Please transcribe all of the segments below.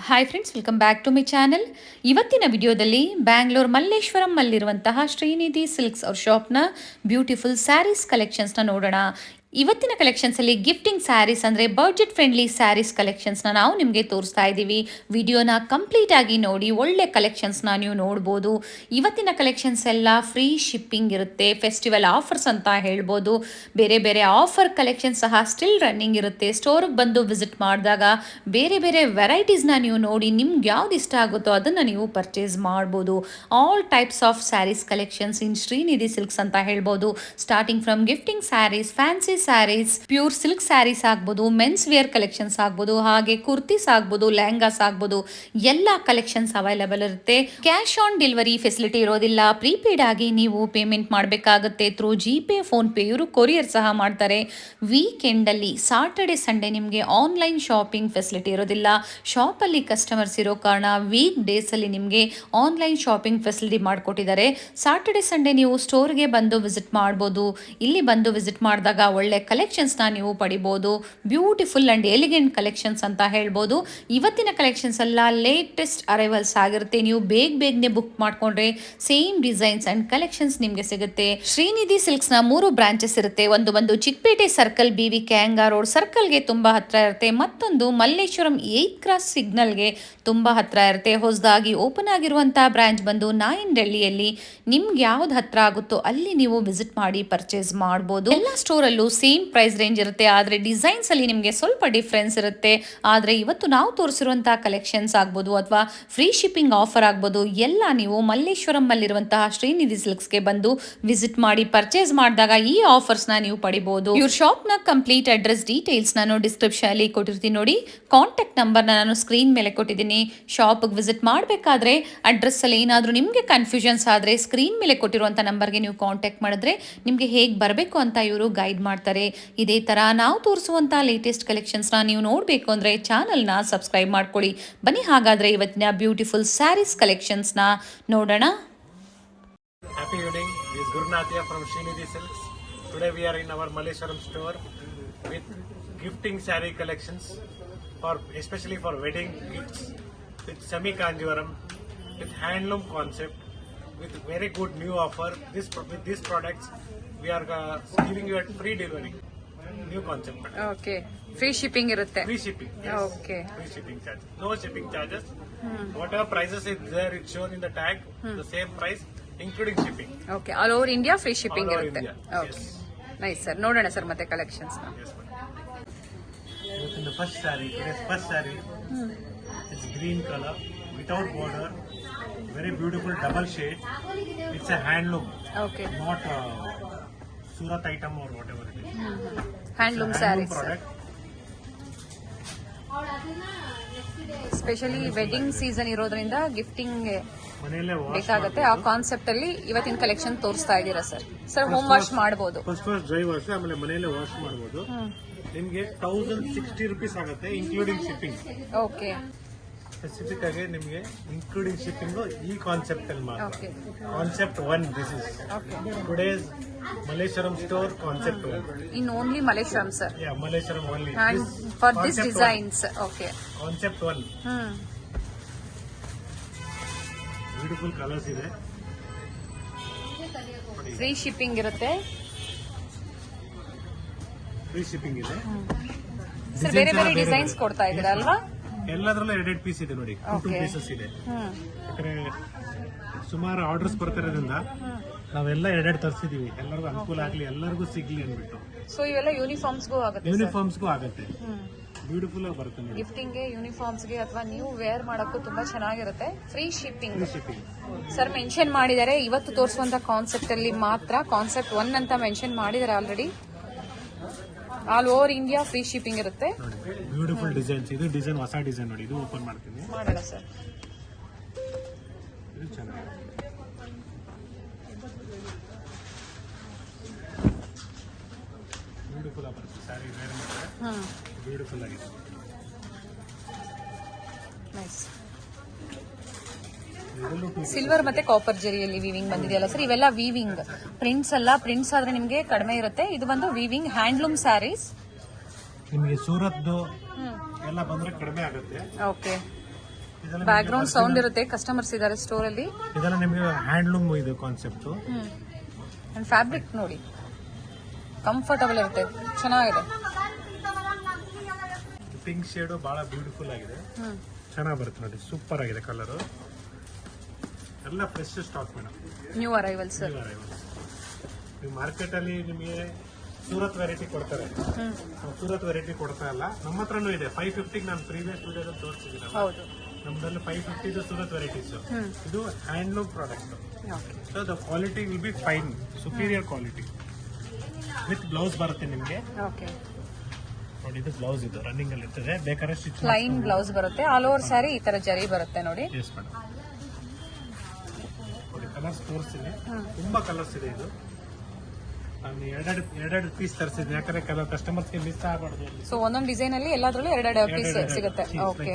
Hi friends, welcome back to my channel. ಇವತ್ತಿನ ವಿಡಿಯೋದಲ್ಲಿ ಬ್ಯಾಂಗ್ಳೂರ್ ಮಲ್ಲೇಶ್ವರಂ ಅಲ್ಲಿರುವಂತಹ ಶ್ರೀನಿಧಿ ಸಿಲ್ಕ್ಸ್ ಅವ್ರ ಶಾಪ್ನ ಬ್ಯೂಟಿಫುಲ್ ಸ್ಯಾರೀಸ್ ಕಲೆಕ್ಷನ್ಸ್ನ ನೋಡೋಣ. ಇವತ್ತಿನ ಕಲೆಕ್ಷನ್ಸಲ್ಲಿ ಗಿಫ್ಟಿಂಗ್ ಸ್ಯಾರೀಸ್ ಅಂದರೆ ಬಡ್ಜೆಟ್ ಫ್ರೆಂಡ್ಲಿ ಸ್ಯಾರೀಸ್ ಕಲೆಕ್ಷನ್ಸ್ನ ನಾವು ನಿಮಗೆ ತೋರಿಸ್ತಾ ಇದ್ದೀವಿ. ವಿಡಿಯೋನ ಕಂಪ್ಲೀಟ್ ಆಗಿ ನೋಡಿ, ಒಳ್ಳೆ ಕಲೆಕ್ಷನ್ಸ್ನ ನೀವು ನೋಡ್ಬೋದು. ಇವತ್ತಿನ ಕಲೆಕ್ಷನ್ಸ್ ಎಲ್ಲ ಫ್ರೀ ಶಿಪ್ಪಿಂಗ್ ಇರುತ್ತೆ, ಫೆಸ್ಟಿವಲ್ ಆಫರ್ಸ್ ಅಂತ ಹೇಳ್ಬೋದು. ಬೇರೆ ಬೇರೆ ಆಫರ್ ಕಲೆಕ್ಷನ್ಸ್ ಸಹ ಸ್ಟಿಲ್ ರನ್ನಿಂಗ್ ಇರುತ್ತೆ. ಸ್ಟೋರ್ಗೆ ಬಂದು ವಿಸಿಟ್ ಮಾಡಿದಾಗ ಬೇರೆ ಬೇರೆ ವೆರೈಟೀಸ್ನ ನೀವು ನೋಡಿ ನಿಮ್ಗೆ ಯಾವ್ದು ಇಷ್ಟ ಆಗುತ್ತೋ ಅದನ್ನು ನೀವು ಪರ್ಚೇಸ್ ಮಾಡ್ಬೋದು. All types of sarees collections in Shrinidhi silks ಅಂತ ಹೇಳ್ಬೋದು. Starting from gifting sarees, fancy sarees, pure silk sarees ಆಗ್ಬೋದು, ಮೆನ್ಸ್ ವೇರ್ ಕಲೆಕ್ಷನ್ಸ್ ಆಗ್ಬೋದು, ಹಾಗೆ ಕುರ್ತೀಸ್ ಆಗ್ಬೋದು, ಲೆಹಂಗಾಸ್ ಆಗ್ಬೋದು, ಎಲ್ಲ ಕಲೆಕ್ಷನ್ಸ್ ಅವೈಲೇಬಲ್ ಇರುತ್ತೆ. ಕ್ಯಾಶ್ ಆನ್ ಡೆಲಿವರಿ ಫೆಸಿಲಿಟಿ ಇರೋದಿಲ್ಲ. ಪ್ರೀಪೇಡ್ ಆಗಿ ನೀವು ಪೇಮೆಂಟ್ ಮಾಡಬೇಕಾಗುತ್ತೆ ಥ್ರೂ ಜಿಪೇ, ಫೋನ್ ಪೇ. ಇವರು ಕೊರಿಯರ್ ಸಹ ಮಾಡ್ತಾರೆ. ವೀಕೆಂಡ್ ಅಲ್ಲಿ ಸಾಟರ್ಡೆ ಸಂಡೇ ನಿಮಗೆ ಆನ್ಲೈನ್ ಶಾಪಿಂಗ್ ಫೆಸಿಲಿಟಿ ಇರೋದಿಲ್ಲ. ಶಾಪಲ್ಲಿ ಕಸ್ಟಮರ್ಸ್ ಇರೋ ಕಾರಣ ವೀಕ್ ಡೇಸ್ ಅಲ್ಲಿ ನಿಮಗೆ ಆನ್ಲೈನ್ ಶಾಪಿಂಗ್ ಫೆಸಿಲಿಟಿ ಮಾಡಿಕೊಟ್ಟಿದ್ದಾರೆ. ಸಾಟರ್ಡೆ ಸಂಡೇ ನೀವು ಸ್ಟೋರ್ಗೆ ಬಂದು ವಿಸಿಟ್ ಮಾಡ್ಬೋದು. ಇಲ್ಲಿ ಬಂದು ವಿಸಿಟ್ ಮಾಡಿದಾಗ ಒಳ್ಳೆ ಕಲೆಕ್ಷನ್ಸ್ನ ನೀವು ಪಡಿಬೋದು. ಬ್ಯೂಟಿಫುಲ್ ಅಂಡ್ ಎಲಿಗೆಂಟ್ ಕಲೆಕ್ಷನ್ಸ್ ಅಂತ ಹೇಳ್ಬೋದು. ಇವತ್ತಿನ ಕಲೆಕ್ಷನ್ಸ್ ಎಲ್ಲ ಲೇಟೆಸ್ಟ್ ಅರೈವಲ್ಸ್ ಆಗಿರುತ್ತೆ. ನೀವು ಬೇಗನೆ ಬುಕ್ ಮಾಡ್ಕೊಂಡ್ರೆ ಸೇಮ್ ಡಿಸೈನ್ಸ್ ಅಂಡ್ ಕಲೆಕ್ಷನ್ಸ್ ನಿಮಗೆ ಸಿಗುತ್ತೆ. ಶ್ರೀನಿಧಿ ಸಿಲ್ಕ್ಸ್ ನ 3 ಬ್ರಾಂಚಸ್ ಇರುತ್ತೆ. ಒಂದು ಚಿಕ್ಕಪೇಟೆ ಸರ್ಕಲ್, BV ಕ್ಯಾಂಗಾ ರೋಡ್ ಸರ್ಕಲ್ಗೆ ತುಂಬಾ ಹತ್ರ ಇರುತ್ತೆ. ಮತ್ತೊಂದು ಮಲ್ಲೇಶ್ವರಂ 8th ಕ್ರಾಸ್ ಸಿಗ್ನಲ್ಗೆ ತುಂಬಾ ಹತ್ರ ಇರುತ್ತೆ. ಹೊಸದಾಗಿ ಓಪನ್ ಆಗಿರುವಂತಹ ಬ್ರಾಂಚ್ ಬಂದು ನಾಯಂಡಹಳ್ಳಿಯಲ್ಲಿ. ನಿಮ್ಗೆ ಯಾವ್ದು ಹತ್ರ ಆಗುತ್ತೋ ಅಲ್ಲಿ ನೀವು ವಿಸಿಟ್ ಮಾಡಿ ಪರ್ಚೇಸ್ ಮಾಡ್ಬೋದು. ಎಲ್ಲ ಸ್ಟೋರ್ ಅಲ್ಲೂ ಸೇಮ್ ಪ್ರೈಸ್ ರೇಂಜ್ ಇರುತ್ತೆ, ಆದ್ರೆ ಡಿಸೈನ್ಸ್ ಅಲ್ಲಿ ನಿಮಗೆ ಸ್ವಲ್ಪ ಡಿಫ್ರೆನ್ಸ್ ಇರುತ್ತೆ. ಆದ್ರೆ ಇವತ್ತು ನಾವು ತೋರಿಸಿರುವಂತಹ ಕಲೆಕ್ಷನ್ಸ್ ಆಗ್ಬೋದು ಅಥವಾ ಫ್ರೀ ಶಿಪ್ಪಿಂಗ್ ಆಫರ್ ಆಗ್ಬೋದು, ಎಲ್ಲ ನೀವು ಮಲ್ಲೇಶ್ವರಂ ಅಲ್ಲಿರುವಂತಹ ಶ್ರೀನಿಧಿ ಸಿಲ್ಕ್ಸ್ಗೆ ಬಂದು ವಿಸಿಟ್ ಮಾಡಿ ಪರ್ಚೇಸ್ ಮಾಡಿದಾಗ ಈ ಆಫರ್ಸ್ ನ ನೀವು ಪಡಿಬಹುದು. ಇವ್ರ ಶಾಪ್ ನ ಕಂಪ್ಲೀಟ್ ಅಡ್ರೆಸ್ ಡೀಟೇಲ್ಸ್ ನಾನು ಡಿಸ್ಕ್ರಿಪ್ಷನ್ ಅಲ್ಲಿ ಕೊಟ್ಟಿರ್ತೀನಿ ನೋಡಿ. ಕಾಂಟ್ಯಾಕ್ಟ್ ನಂಬರ್ ನಾನು ಸ್ಕ್ರೀನ್ ಮೇಲೆ ಕೊಟ್ಟಿದ್ದೀನಿ. ಶಾಪ್ ವಿಸಿಟ್ ಮಾಡಬೇಕಾದ್ರೆ ಅಡ್ರೆಸ್ ಅಲ್ಲಿ ಏನಾದರೂ ನಿಮಗೆ ಕನ್ಫ್ಯೂಷನ್ಸ್ ಆದ್ರೆ ಸ್ಕ್ರೀನ್ ಮೇಲೆ ಕೊಟ್ಟಿರುವಂತ ನಂಬರ್ಗೆ ನೀವು ಕಾಂಟ್ಯಾಕ್ಟ್ ಮಾಡಿದ್ರೆ ನಿಮಗೆ ಹೇಗೆ ಬರಬೇಕು ಅಂತ ಇವರು ಗೈಡ್ ಮಾಡ್ತಾರೆ. ಇದೇ ತರ ನಾವು ತೋರಿಸುವಂತ ಲೇಟೆಸ್ಟ್ ಕಲೆಕ್ಷನ್ಸ್ ನ ನೀವು ನೋಡಬೇಕು ಅಂದ್ರೆ ಚಾನೆಲ್ ನ ಸಬ್ಸ್ಕ್ರೈಬ್ ಮಾಡ್ಕೊಳ್ಳಿ. ಬನ್ನಿ ಹಾಗಾದ್ರೆ ಇವತ್ತಿನ ಬ್ಯೂಟಿಫುಲ್ ಸ್ಯಾರೀಸ್ ಕಲೆಕ್ಷನ್ಸ್ ನ ನೋಡೋಣ. Happy evening. This is Gurnath here from Srinidhi Silks. Today we are in our Malleshwaram store with gifting saree collections for especially for wedding gifts with semi kanjivaram, with handloom concept, with very good new offer. With these products we are giving you at free delivery. New concept. Okay, free shipping ಇರುತ್ತೆ. Free shipping. Yes. Okay. Free shipping charges. No shipping charges. Whatever prices is there, it's shown in the tag. The same price, including shipping. Okay, all over India free shipping All over ಇರುತ್ತೆ. India. Okay, Yes. Nice sir. ನೋಡೋಣ sir ಮತ್ತೆ collections ನ. Yes, madam. In the first saree, today's first saree, it's green color without border, very beautiful double shade. It's a handloom, okay, not Surat item or whatever it is. Handloom It's a handloom sarees. product. Specially wedding season ಇರೋದ್ರಿಂದ gifting ಮನೆಯಲ್ಲೇ wash ಬೇಕಾಗುತ್ತೆ. ಆ concept ಅಲ್ಲಿ ಇವತ್ತಿನ collection ತೋರಿಸ್ತಾ ಇದ್ದೀರಾ sir. Sir home wash ಮಾಡಬಹುದು. First dry wash, ಆಮೇಲೆ ಮನೆಯಲ್ಲೇ ವಾಶ್ ಮಾಡಬಹುದು. ನಿಮ್ಗೆ 1060 rupees ಆಗುತ್ತೆ ಇನ್ಕ್ಲೂಡಿಂಗ್ ಶಿಪ್ಪಿಂಗ್. ಓಕೆ, ಸ್ಪೆಸಿಫಿಕ್ ಆಗಿ ನಿಮಗೆ ಇನ್ಕ್ಲೂಡಿಂಗ್ ಶಿಪ್ಪಿಂಗ್ ಈ ಕಾನ್ಸೆಪ್ಟ್ ಅಲ್ಲಿ ಮಾತ್ರ. Okay, concept 1 this is okay. Today's Malleshwaram store concept 1. In only Malleshwaram sir. Yeah, Malleshwaram only. And for this designs, okay. Concept 1. Beautiful colors ಇದೆ. Free shipping ಇರುತ್ತೆ. Free shipping ಇದೆ. Sir ಬೇರೆ ಬೇರೆ designs ಕೊಡ್ತಾ ಇದ್ದೀರಾ ಅಲ್ವಾ? ಎಲ್ಲದರಲ್ಲೂ 2 ಪೀಸ್ ಇದೆ ನೋಡಿ. 2 ಪೀಸಸ್ ಇದೆ. ಯಾಕಂದ್ರೆ ಸುಮಾರು ಆರ್ಡರ್ಸ್ ಬರ್ತಿರೋದ್ರಿಂದ ನಾವೆಲ್ಲ 2 ತರಿಸಿದೀವಿ. ಎಲ್ಲರಿಗೂ ಅನುಕೂಲ ಆಗ್ಲಿ, ಎಲ್ಲರಿಗೂ ಸಿಗ್ಲಿ ಅಂದ್ಬಿಟ್ಟು. ಸೊ ಇವೆಲ್ಲ ಯೂನಿಫಾರ್ಮ್ಸ್ಗೂ ಆಗುತ್ತೆ. ಯೂನಿಫಾರ್ಮ್ಸ್ಗೂ ಆಗುತ್ತೆ. ಬ್ಯೂಟಿಫುಲ್ ಆಗಿ ಬರುತ್ತೆ ನೋಡಿ. ಗಿಫ್ಟಿಂಗ್ಗೆ, ಯೂನಿಫಾರ್ಮ್ಸ್ಗೆ ಅಥವಾ ನೀವು ವೇರ್ ಮಾಡಕ್ಕೂ ತುಂಬಾ ಚೆನ್ನಾಗಿರುತ್ತೆ. Free shipping free shipping sir mention ಮಾಡಿದ್ದಾರೆ. ಇವತ್ತು ತೋರಿಸುವಂತ ಕಾನ್ಸೆಪ್ಟ್ ಅಲ್ಲಿ ಮಾತ್ರ ಕಾನ್ಸೆಪ್ಟ್ 1 ಅಂತ ಮೆನ್ಷನ್ ಮಾಡಿದ್ದಾರೆ already. All over India free shipping ಇರುತ್ತೆ. Beautiful designs. ಇದು ಡಿಸೈನ್ ಹೊಸ ಡಿಸೈನ್ ನೋಡಿ. ಇದು ಓಪನ್ ಮಾಡ್ತೀನಿ. ಮಾಡೋಣ ಸರ್. ಇದು ಚೆನ್ನಾಗಿದೆ. ಬ್ಯೂಟಿಫುಲ್ ಆಗಿ ಬರುತ್ತೆ ಸ್ಯಾರಿ ವೇರ್ ಮಾಡಿದ್ರೆ. ಬ್ಯೂಟಿಫುಲ್ ಆಗಿದೆ. ನೈಸ್. ಇದರಲ್ಲೂ ಸಿಲ್ವರ್ ಮತ್ತೆ ಕಾಪರ್ ಜರಿಯಲ್ಲಿ ವೀವಿಂಗ್ ಬಂದಿದೆಯಲ್ಲ ಸರ್. ಇವೆಲ್ಲ ವೀವಿಂಗ್ ಪ್ರಿಂಟ್ಸ್ ಅಲ್ಲ. ಪ್ರಿಂಟ್ಸ್ ಆದ್ರೆ ನಿಮಗೆ ಕಡಿಮೆ ಇರುತ್ತೆ. ಇದು ಬಂದು ವೀವಿಂಗ್ ಹ್ಯಾಂಡ್ಲೂಮ್ ಸ್ಯಾರೀಸ್. ನಿಮಗೆ ಸೂರತ್ದು ಎಲ್ಲ ಬಂದ್ರೆ ಕಡಿಮೆ ಆಗುತ್ತೆ. ಓಕೆ, ಬ್ಯಾಕ್ ಗ್ರೌಂಡ್ ಸೌಂಡ್ ಇರುತ್ತೆ. ಕಸ್ಟಮರ್ಸ್ ಇದ್ದಾರೆ ಸ್ಟೋರ್ ಅಲ್ಲಿ. ಇದೆಲ್ಲ ನಿಮಗೆ ಹ್ಯಾಂಡ್ಲೂಮ್ ಇದು ಕಾನ್ಸೆಪ್ಟ್. ಅಂಡ್ ಫ್ಯಾಬ್ರಿಕ್ ನೋಡಿ ಕಂಫರ್ಟಬಲ್ ಇರುತ್ತೆ, ಚೆನ್ನಾಗಿದೆ. ಪಿಂಕ್ ಶೇಡ್ ಬಹಳ ಬ್ಯೂಟಿಫುಲ್ ಆಗಿದೆ, ಚೆನ್ನಾಗಿ ಬರುತ್ತೆ ನೋಡಿ. ಸೂಪರ್ ಆಗಿದೆ ಕಲರ್. ಎಲ್ಲ fresh stock madam, new arrivals. ನೀವು ಮಾರ್ಕೆಟ್ ಅಲ್ಲಿ ನಿಮಗೆ ಸೂರತ್ ವೆರೈಟಿ ಕೊಡ್ತಾರೆ, ಸೂರತ್ ವೆರೈಟಿ ಕೊಡ್ತಾ ಇಲ್ಲ. ನಮ್ಮ ಹತ್ರನೂ ಇದೆ 550. ನಾನು ಪ್ರೀವಿಯಸ್ ವಿಡಿಯೋದಲ್ಲಿ ತೋರಿಸಿದ್ದೀನಿ. ಹೌದು, ನಮ್ದಲ್ಲಿ 550 ಸೂರತ್ ವೆರೈಟೀಸ್. ಇದು handloom product. So the quality will be fine, superior quality. With blouse ಬರುತ್ತೆ ನಿಮಗೆ. ಓಕೆ ನೋಡಿ, ಇದು ಬ್ಲೌಸ್ ಇದು ರನ್ನಿಂಗ್ ಅಲ್ಲಿ ಇರ್ತದೆ. ಬೇಕಾದ್ರೆ ಸ್ಟಿಚ್ ಪ್ಲೈನ್ ಬ್ಲೌಸ್ ಬರುತ್ತೆ. ಆಲ್ ಓವರ್ ಸ್ಯಾರಿ ಈ ತರ ಜರಿ ಬರುತ್ತೆ ನೋಡಿ. Yes madam. ಕಲರ್ಸ್ ತೋರಿಸ್ತೀನಿ, ತುಂಬಾ ಕಲರ್ಸ್ ಇದೆ. ಇದು ನಾನು ಎರಡೆರಡು ಪೀಸ್ ತರಿಸಿದ್ದೀನಿ, ಯಾಕಂದ್ರೆ ಕೆಲವು ಕಸ್ಟಮರ್ಸ್ಗೆ ಮಿಸ್ ಆಗಬಾರ್ದು. ಸೊ ಒಂದೊಂದು ಡಿಸೈನ್ ಅಲ್ಲಿ ಎಲ್ಲಾದ್ರಲ್ಲೂ ಎರಡೆರಡು ಪೀಸ್ ಸಿಗುತ್ತೆ. ಓಕೆ,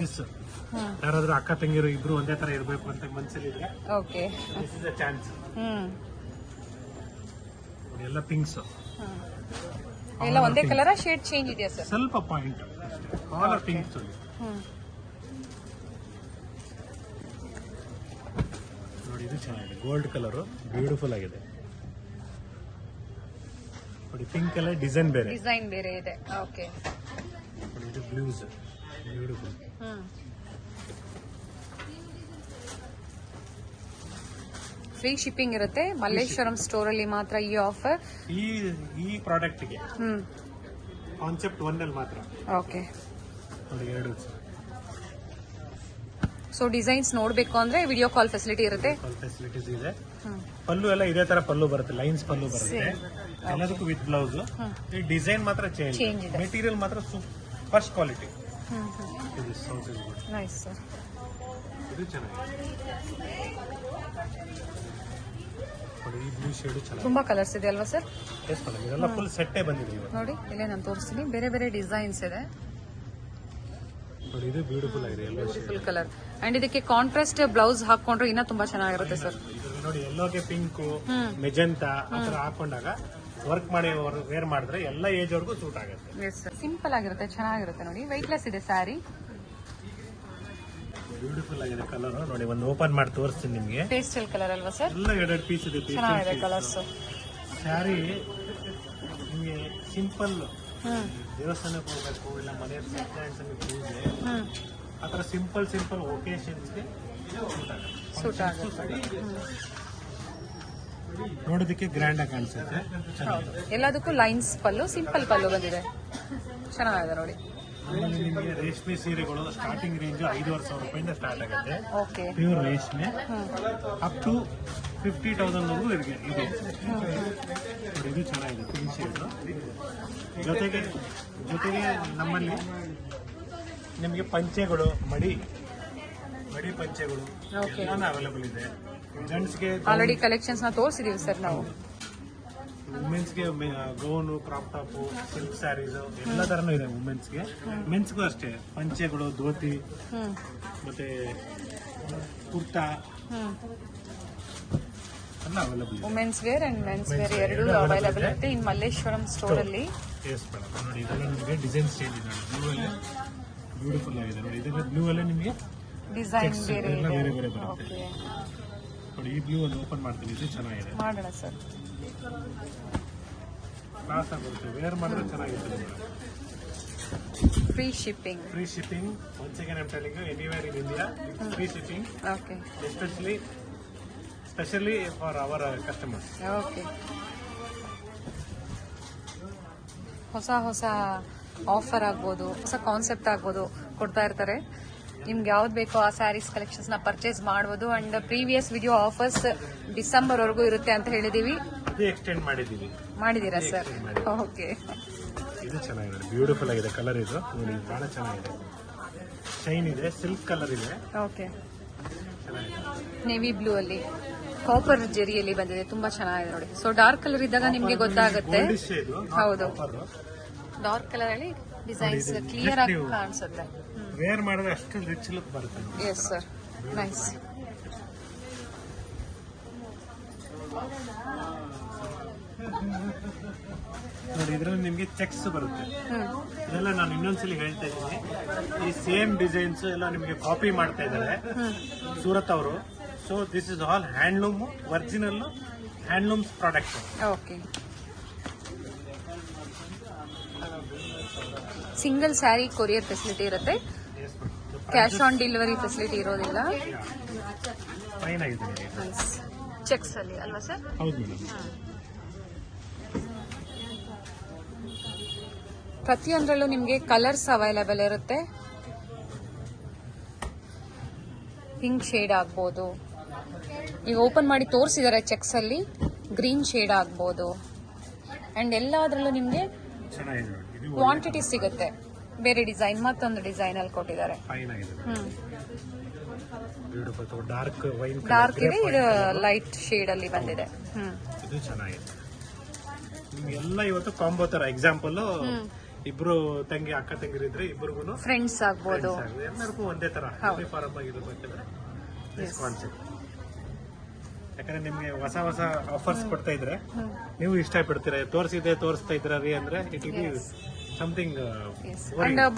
ಯಾರಾದ್ರೂ ಅಕ್ಕ ತಂಗಿರು ಇಬ್ರು ಒಂದೇ ತರ ಇರಬೇಕು ಅಂತ ಮನಸ್ಸಲ್ಲಿ ಇದ್ರೆ okay, this is a chance. ಎಲ್ಲ ಪಿಂಕ್ಸ್ ಎಲ್ಲ ಒಂದೇ ಕಲರ್, ಶೇಡ್ ಚೇಂಜ್ ಇದೆಯಾ ಸರ್? ಸ್ವಲ್ಪ ಪಾಯಿಂಟ್ ಕಾಲರ್ ಪಿಂಕ್ಸ್. ನೋಡಿ, ಇದು ಚೆನ್ನಾಗಿದೆ, ಗೋಲ್ಡ್ ಕಲರ್ ಬ್ಯೂಟಿಫುಲ್ ಆಗಿದೆ ನೋಡಿ. ಪಿಂಕ್ ಎಲ್ಲ ಡಿಸೈನ್ ಬೇರೆ ಇದೆ. ಓಕೆ, ನೋಡಿ, ಇದು ಬ್ಲೂಸ್ ಬ್ಯೂಟಿಫುಲ್. ಫ್ರೀ ಶಿಪ್ಪಿಂಗ್ ಇರುತ್ತೆ. ಮಲ್ಲೇಶ್ವರಂ ಸ್ಟೋರ್ ಅಲ್ಲಿ ಮಾತ್ರ ಈ ಆಫರ್. ಈ ಪ್ರಾಡಕ್ಟ್ ಗೆ ಕಾನ್ಸೆಪ್ಟ್ 1 ಅಲ್ಲಿ ಮಾತ್ರ. ಓಕೆ ನೋಡಿ, ಎರಡು ಸೊ ಡಿಸೈನ್ಸ್ ನೋಡ್ಬೇಕು ಅಂದ್ರೆ ವಿಡಿಯೋ ಕಾಲ್ ಫೆಸಿಲಿಟಿ ಇರುತ್ತೆ. ಫೆಸಿಲಿಟೀಸ್ ಇದೆ. ಪಲ್ಲು ಎಲ್ಲ ಇದೇ ತರ ಪಲ್ಲು ಬರುತ್ತೆ, ಲೈನ್ಸ್ ಪಲ್ಲು ಬರುತ್ತೆ ಎಲ್ಲದಕ್ಕೂ ವಿತ್ ಬ್ಲೌಸ್. ಈ ಡಿಸೈನ್ ಮಾತ್ರ ಚೇಂಜ್ ಇದೆ. ಮೆಟೀರಿಯಲ್ ಮಾತ್ರ ಫಸ್ಟ್ ಕ್ವಾಲಿಟಿ. Nice sir. ಇದು ಚೆನ್ನಾಗಿದೆ ನೋಡಿ. ಈ ಬ್ಲೂ ಶೇಡ್ ಚೆನ್ನಾಗಿದೆ. ತುಂಬಾ ಕಲರ್ಸ್ ಇದೆ ಅಲ್ವಾ ಸರ್? ಎಸ್ ಮೇಡಮ್, ಇದೆಲ್ಲ ಫುಲ್ ಸೆಟ್ಟೇ ಬಂದಿದೆ ಇವತ್ತು. ನೋಡಿ, ಇಲ್ಲೇ ನಾನು ತೋರಿಸ್ತೀನಿ. ಬೇರೆ ಬೇರೆ ಡಿಸೈನ್ಸ್ ಇದೆ ನೋಡಿ. ಇದು ಬ್ಯೂಟಿಫುಲ್ ಆಗಿದೆ, ಎಲ್ಲೋ ಫುಲ್ ಕಲರ್. ಅಂಡ್ ಇದಕ್ಕೆ ಕಾಂಟ್ರಾಸ್ಟ್ ಬ್ಲೌಸ್ ಹಾಕೊಂಡ್ರೆ ಇನ್ನ ತುಂಬಾ ಚೆನ್ನಾಗಿರುತ್ತೆ ಸರ್. ನೋಡಿ, ಎಲ್ಲೋಗೆ ಪಿಂಕ್, ಮೆಜೆಂಟಾ ಆತರ ಹಾಕೊಂಡಾಗ ವರ್ಕ್ ಮಾಡಿ ವೇರ್ ಮಾಡಿದ್ರೆ ಎಲ್ಲ ಏಜ್ ವರ್ಗೂ ಸೂಟ್ ಆಗುತ್ತೆ. ಸಿಂಪಲ್ ಆಗಿರುತ್ತೆ, ಚೆನ್ನಾಗಿರುತ್ತೆ ನೋಡಿ. ವೈಟ್ಲೆಸ್ ಇದೆ ಸ್ಯಾರಿ. ಬ್ಯೂಟಿಫುಲ್ ಆಗಿದೆ ಕಲರ್ ನೋಡಿ. ಒಂದು ಓಪನ್ ಮಾಡಿ ತೋರಿಸ್ತೀನಿ ನಿಮಗೆ. ಪೇಸ್ಟಲ್ ಕಲರ್ ಅಲ್ವಾ ಸರ್? ಎಲ್ಲ ಎರಡೆರಡು ಪೀಸ್ ಇದೆ. ಚೆನ್ನಾಗಿದೆ ಕಲರ್ಸ್. ಸ್ಯಾರಿ ನಿಮಗೆ ಸಿಂಪಲ್ ದೇವಸ್ಥಾನಕ್ಕೆ ಹೋಗ್ಬೇಕು, ಇಲ್ಲ ಮನೆ ಪೂಜೆ, ಆತರ ಸಿಂಪಲ್ ಒಕೇಶನ್ಸ್ಗೆ ಸೂಟ್ ಆಗುತ್ತೆ. ನೋಡೋದಕ್ಕೆ ಗ್ರ್ಯಾಂಡ್ ಆಗಿ ಕಾಣಿಸುತ್ತೆ. ಎಲ್ಲದಕ್ಕೂ ಲೈನ್ಸ್ ಪಲ್ಲು, ಸಿಂಪಲ್ ಪಲ್ಲು ಬಂದಿದೆ, ಚೆನ್ನಾಗಿದೆ ನೋಡಿ. ಆಮೇಲೆ ನಿಮಗೆ ರೇಷ್ಮೆ ಸೀರೆಗಳು ಸ್ಟಾರ್ಟಿಂಗ್ ರೇಂಜ್ 5,500 ರೂಪಾಯಿಂದ ಸ್ಟಾರ್ಟ್ ಆಗುತ್ತೆ. ಓಕೆ, ಪ್ಯೂರ್ ರೇಷ್ಮೆ ಅಪ್ ಟು 50,000 ವರೆಗೂ ಇದೆ. ಇದು ಚೆನ್ನಾಗಿದೆ, ಪಿಂಕ್ ಶೇಡ್. ಜೊತೆಗೆ ನಮ್ಮಲ್ಲಿ ನಿಮಗೆ ಪಂಚೆಗಳು, ಮಡಿ ಪಂಚೆಗಳು ಎಲ್ಲಾನು ಅವೈಲೇಬಲ್ ಇದೆ. ಜೆಂಟ್ಸ್ಗೆ ಆಲ್ರೆಡಿ ಕಲೆಕ್ಷನ್ಸ್ ನ ತೋರಿಸಿದೀವಿ ಸರ್ ನಾವು. ವುಮೆನ್ಸ್ಗೆ gown, crop top, silk sarees ಎಲ್ಲ ತರನು ಇದೆ ವುಮೆನ್ಸ್ಗೆ. ಮೆನ್ಸ್ಗೂ ಅಷ್ಟೇ ಪಂಚೆಗಳು, ಧೋತಿ, ಮತ್ತೆ ಕುರ್ತಾ ಎಲ್ಲ ಅವೈಲೇಬಲ್ ಇದೆ. Women's wear and men's wear ಎರಡೂ ಅವೈಲೇಬಲ್ ಇರುತ್ತೆ ಇನ್ ಮಲ್ಲೇಶ್ವರಂ ಸ್ಟೋರ್ ಅಲ್ಲಿ. Yes madam. ನೋಡಿ, ಇದೆಲ್ಲ ನಿಮಗೆ ಡಿಸೈನ್ಸ್ ಚೇಂಜ್ ಇದೆ. ಬ್ಲೂ ಅಲ್ಲಿ ಬ್ಯೂಟಿಫುಲ್ ಆಗಿದೆ ನೋಡಿ. ಇದೆಲ್ಲ ಬ್ಲೂ ಅಲ್ಲಿ ನಿಮಗೆ ಡಿಸೈನ್ ಬೇರೆ ಇದೆ. ಬೇರೆ ಬರುತ್ತೆ ನೋಡಿ. ಈ ಬ್ಲೂ ಒಂದು ಓಪನ್ ಮಾಡ್ತೀನಿ, ಇದು ಚೆನ್ನಾಗಿದೆ. ಮಾಡೋಣ ಸರ್. ಕ್ಲಾಸ್ ಆಗುತ್ತೆ, ವೇರ್ ಮಾಡಿದ್ರೆ ಚೆನ್ನಾಗಿರುತ್ತೆ. Free shipping. Once again I'm telling you, anywhere in India, it's free shipping. Okay. Especially for our customers. Okay. ಹೊಸ ಆಫರ್ ಆಗ್ಬೋದು, ಹೊಸ ಕಾನ್ಸೆಪ್ಟ್ ಆಗ್ಬೋದು ಕೊಡ್ತಾ ಇರ್ತಾರೆ. ನಿಮ್ಗೆ ಯಾವ್ದು ಬೇಕೋ ಆ ಸ್ಯಾರೀಸ್ ಕಲೆಕ್ಷನ್ಸ್ ನ ಪರ್ಚೇಸ್ ಮಾಡಬಹುದು. And previous video offers December ವರೆಗೂ ಇರುತ್ತೆ ಅಂತ ಹೇಳಿದೀವಿ. ಅದೇ ಎಕ್ಸ್ಟೆಂಡ್ ಮಾಡಿದೀರಾ ಸರ್? ಓಕೆ. ಇದು ಚೆನ್ನಾಗಿದೆ, ಬ್ಯೂಟಿಫುಲ್ ಆಗಿದೆ ಕಲರ್. ಇದು ನೋಡಿ, ಬಹಳ ಚೆನ್ನಾಗಿದೆ, ಶೈನ್ ಇದೆ, ಸಿಲ್ಕ್ ಕಲರ್ ಇದೆ. ಓಕೆ, ನೇವಿ ಬ್ಲೂ ಅಲ್ಲಿ ಕಾಪರ್ ಜೆರಿಯಲ್ಲಿ ಬಂದಿದೆ, ತುಂಬಾ ಚೆನ್ನಾಗಿದೆ ನೋಡಿ. ಸೊ ಡಾರ್ಕ್ ಕಲರ್ ಇದ್ದಾಗ ನಿಮ್ಗೆ ಗೊತ್ತಾಗುತ್ತೆ. ಹೌದು, ಡಾರ್ಕ್ ಕಲರ್ ಅಲ್ಲಿ ಡಿಸೈನ್ಸ್ ಕ್ಲಿಯರ್ ಆಗಿ ಕಾಣಿಸುತ್ತೆ. ವೇರ್ ಮಾಡಿದ್ರೆ ಅಷ್ಟು ರಿಚ್ ಲುಕ್ ಬರುತ್ತೆ. Yes sir, nice. ನೋಡಿ ಇದ್ರಲ್ಲಿ ನಿಮ್ಗೆ ಚೆಕ್ಸ್ ಬರುತ್ತೆ. ಇದೆಲ್ಲ ನಾನು ಇನ್ನೊಂದ್ಸಲಿ ಹೇಳ್ತಾ ಇದ್ದೀನಿ, ಈ ಸೇಮ್ ಡಿಸೈನ್ಸ್ ಎಲ್ಲ ನಿಮ್ಗೆ ಕಾಪಿ ಮಾಡ್ತಾ ಇದ್ದಾರೆ ಸೂರತ್ ಅವರು. So this is all handloom, original handlooms product. Okay, single sari courier facility ಇರುತ್ತೆ, ಕ್ಯಾಶ್ ಆನ್ ಡೆಲಿವರಿ ಫೆಸಿಲಿಟಿ ಇರೋದಿಲ್ಲ. ಫೈನ್ ಆಗಿದೆ, ಚೆಕ್ಸ್ ಅಲ್ಲಿ ಅಲ್ವಾ ಸರ್? ಹೌದು ಮೇಡಮ್. ಪ್ರತಿಯೊಂದರಲ್ಲೂ ನಿಮಗೆ ಕಲರ್ಸ್ ಅವೈಲೇಬಲ್ ಇರುತ್ತೆ. ಪಿಂಕ್ ಶೇಡ್ ಆಗ್ಬೋದು, ಈಗ ಓಪನ್ ಮಾಡಿ ತೋರಿಸಿದ್ದಾರೆ ಚೆಕ್ಸ್ ಅಲ್ಲಿ, ಗ್ರೀನ್ ಶೇಡ್ ಆಗ್ಬೋದು. ಅಂಡ್ ಎಲ್ಲದರಲ್ಲೂ ನಿಮಗೆ ಕ್ವಾಂಟಿಟಿ ಸಿಗುತ್ತೆ. ಬೇರೆ ಡಿಸೈನ್, ಮತ್ತೊಂದು ಡಿಸೈನ್ ಅಲ್ಲಿ ಕೊಟ್ಟಿದ್ದಾರೆ. ಡಾರ್ಕ್ ಇದೆ, ಇದು ಲೈಟ್ ಶೇಡ್ ಅಲ್ಲಿ ಬಂದಿದೆ. ಇದು ಚೆನ್ನಾಗಿದೆ. ನಿಮ್ಗೆಲ್ಲ ಇವತ್ತು ಕಾಂಬೋ ತರ ಎಕ್ಸಾಂಪಲ್, ಇಬ್ರು ತಂಗಿ ಅಕ್ಕ ತಂಗಿರಿದ್ರೆ ಇಬ್ರಿಗೂ ಫ್ರೆಂಡ್ಸ್ ಆಗ್ಬೋದು, ಎಲ್ಲರಿಗೂ ಒಂದೇ ತರ ಯೂನಿಫಾರ್ಮ್ ಆಗಿರ್ಬೇಕಂದ್ರೆ ಕಾನ್ಸೆಪ್ಟ್. ಯಾಕಂದ್ರೆ ನಿಮ್ಗೆ ಹೊಸ ಹೊಸ ಆಫರ್ಸ್ ಕೊಡ್ತಾ ಇದ್ರೆ ನೀವು ಇಷ್ಟ ಪಡ್ತೀರಾ. ತೋರಿಸ್ತಾ ಇದ್ರ ರೀ ಅಂದ್ರೆ it will be something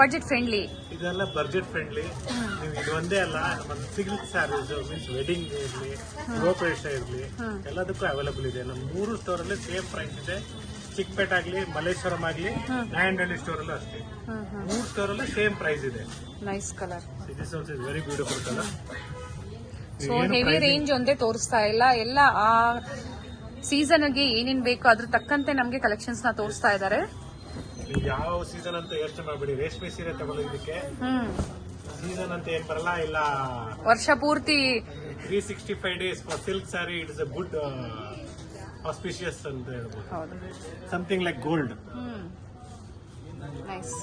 budget friendly. ಇದೆಲ್ಲ ಬಜೆಟ್ ಫ್ರೆಂಡ್ಲಿ. ನೀವು ಇದು ಒಂದೇ ಅಲ್ಲ, ಒಂದು ಸಿಲ್ಕ್ ಸ್ಯಾರೀಸ್ ಮೀನ್ಸ್ ವೆಡ್ಡಿಂಗ್ ಇರ್ಲಿ, ಗೃಹಪ್ರವೇಶ ಇರ್ಲಿ, ಎಲ್ಲದಕ್ಕೂ ಅವೈಲಬಲ್ ಇದೆ. ನಮ್ಮ 3 ಸ್ಟೋರ್ ಅಲ್ಲಿ ಸೇಮ್ ಪ್ರೈಸ್ ಇದೆ. ಚಿಕ್ಕಪೇಟ್ ಆಗ್ಲಿ, ಮಲ್ಲೇಶ್ವರಂ ಆಗ್ಲಿ, ನಾಯಂಡಹಳ್ಳಿ ಸ್ಟೋರ್ ಅಲ್ಲೂ ಅಷ್ಟೇ. 3 ಸ್ಟೋರ್ ಅಲ್ಲಿ ಸೇಮ್ ಪ್ರೈಸ್ ಇದೆ. Nice colour, this also is very beautiful colour. So heavy range ಒಂದೇ ತೋರಿಸ್ತಾ ಇಲ್ಲ, ಎಲ್ಲ ಆ ಸೀಸನ್ ಗೆ ಏನೇನ್ ಬೇಕು ಅದ್ರ ತಕ್ಕಂತೆ ನಮ್ಗೆ ಕಲೆಕ್ಷನ್ಸ್ ನ ತೋರಿಸ್ತಾ ಇದ್ದಾರೆ. ನೀವು ಯಾವ ಸೀಸನ್ ಅಂತ ಯೋಚನೆ ಮಾಡ್ಬಿಡಿ, ರೇಷ್ಮೆ ಸೀರೆ ತಗೊಳ್ಳೋದಕ್ಕೆ ಸೀಸನ್ ಅಂತ ಏನ್ ಬರಲ್ಲ. ಇಲ್ಲ, ವರ್ಷ ಪೂರ್ತಿ 365 days for silk sari it is a good auspicious ಅಂತ ಹೇಳ್ಬೋದು. Something like gold. ನೈಸ್.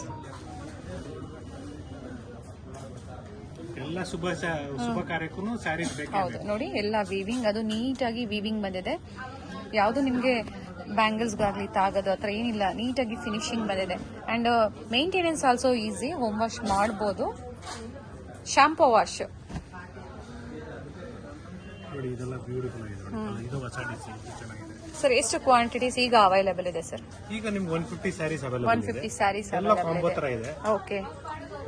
ಎಲ್ಲ ಶುಭ ಕಾರ್ಯಕ್ಕೂ ಸ್ಯಾರೀಸ್ ಬೇಕು. ಹೌದು ನೋಡಿ, ಎಲ್ಲ ವೀವಿಂಗ್, ಅದು ನೀಟಾಗಿ ವೀವಿಂಗ್ ಬಂದಿದೆ. ಯಾವುದು ನಿಮಗೆ ಬ್ಯಾಂಗಲ್ಸ್ಗಾಗ್ಲಿ ತಾಗದು ಹತ್ರ ಏನಿಲ್ಲ, ನೀಟಾಗಿ ಫಿನಿಶಿಂಗ್ ಬಂದಿದೆ. And maintenance also easy, home wash ಮಾಡ್ಬೋದು, ಶಾಂಪೂ ವಾಶ್. ನೋಡಿ ಇದೆಲ್ಲ ಬ್ಯೂಟಿಫುಲ್ ಆಗಿದೆ. ಇದು ಹೊಸ ಡಿಸೈನ್ ಚೆನ್ನಾಗಿದೆ. ಸರ್ ಎಷ್ಟು ಕ್ವಾಂಟಿಟೀಸ್ ಈಗ ಅವೈಲೇಬಲ್ ಇದೆ ಸರ್? ಈಗ ನಿಮ್ಗೆ 150 ಸ್ಯಾರೀಸ್ ಅವೈಲೇಬಲ್ ಇದೆ. 150 ಸ್ಯಾರೀಸ್ ಎಲ್ಲ ಕಾಂಬೋ ತರ ಇದೆ. ಓಕೆ,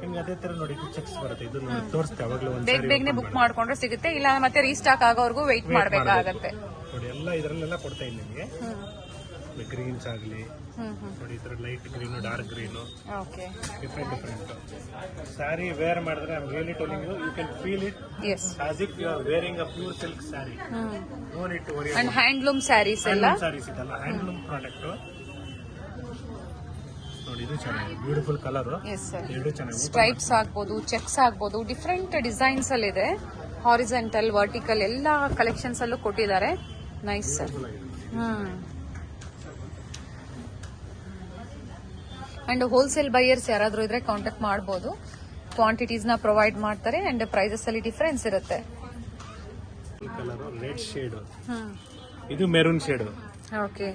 ನಿಮ್ಗೆ ಅದೇ ತರ ನೋಡಿ ಚೆಕ್ಸ್ ಬರುತ್ತೆ. ಇದು ತೋರಿಸ್ತೆ ಅವಾಗಲೇ ಒಂದು ಬೇಗನೆ ಬುಕ್ ಮಾಡ್ಕೊಂಡ್ರೆ ಸಿಗುತ್ತೆ, ಇಲ್ಲ ಮತ್ತೆ ರೀಸ್ಟಾಕ್ ಆಗೋವರೆಗೂ ವೆಯ್ಟ್ ಮಾಡಬೇಕಾಗತ್ತೆ. ನೋಡಿ ಎಲ್ಲ ಇದರಲ್ಲೆಲ್ಲ ಕೊಡ್ತಾ ಇಲ್ಲ ನಿಮಗೆ. ಗ್ರೀನ್ಸ್ ಆಗಲಿ ನೋಡಿ, ಈ ತರ light green, dark green, different saree wear ಮಾಡಿದ್ರೆ I am really telling you, you can feel it as if you are wearing a pure silk saree. No need to worry. And handloom sarees ಎಲ್ಲ ಸ್ಯಾರೀಸ್ ಇದೆಲ್ಲ ಹ್ಯಾಂಡ್ಲೂಮ್ ಪ್ರಾಡಕ್ಟ್. ನೋಡಿ ಇದು ಚೆನ್ನಾಗಿದೆ, beautiful colour. ಎರಡು ಚೆನ್ನಾಗಿ stripes ಆಗ್ಬೋದು, cheques ಆಗ್ಬೋದು, ಡಿಫ್ರೆಂಟ್ ಡಿಸೈನ್ಸ್ ಅಲ್ಲಿ ಇದೆ. ಹಾರಿಜೆಂಟಲ್, ವರ್ಟಿಕಲ್ ಎಲ್ಲ ಕಲೆಕ್ಷನ್ಸ್ ಅಲ್ಲೂ ಕೊಟ್ಟಿದ್ದಾರೆ. Nice sir. And wholesale buyers ಯಾರಾದ್ರೂ ಇದ್ರೆ ಕಾಂಟ್ಯಾಕ್ಟ್ ಮಾಡಬಹುದು. ಕ್ವಾಂಟಿಟೀಸ್ ನ ಪ್ರೊವೈಡ್ ಮಾಡ್ತಾರೆ ಅಂಡ್ ಪ್ರೈಸಸ್ ಅಲ್ಲಿ ಡಿಫರೆನ್ಸ್ ಇರುತ್ತೆ. ಕಲರ್ ರೆಡ್ ಶೇಡ್, ಇದು ಮೆರೂನ್ ಶೇಡ್. ಓಕೆ,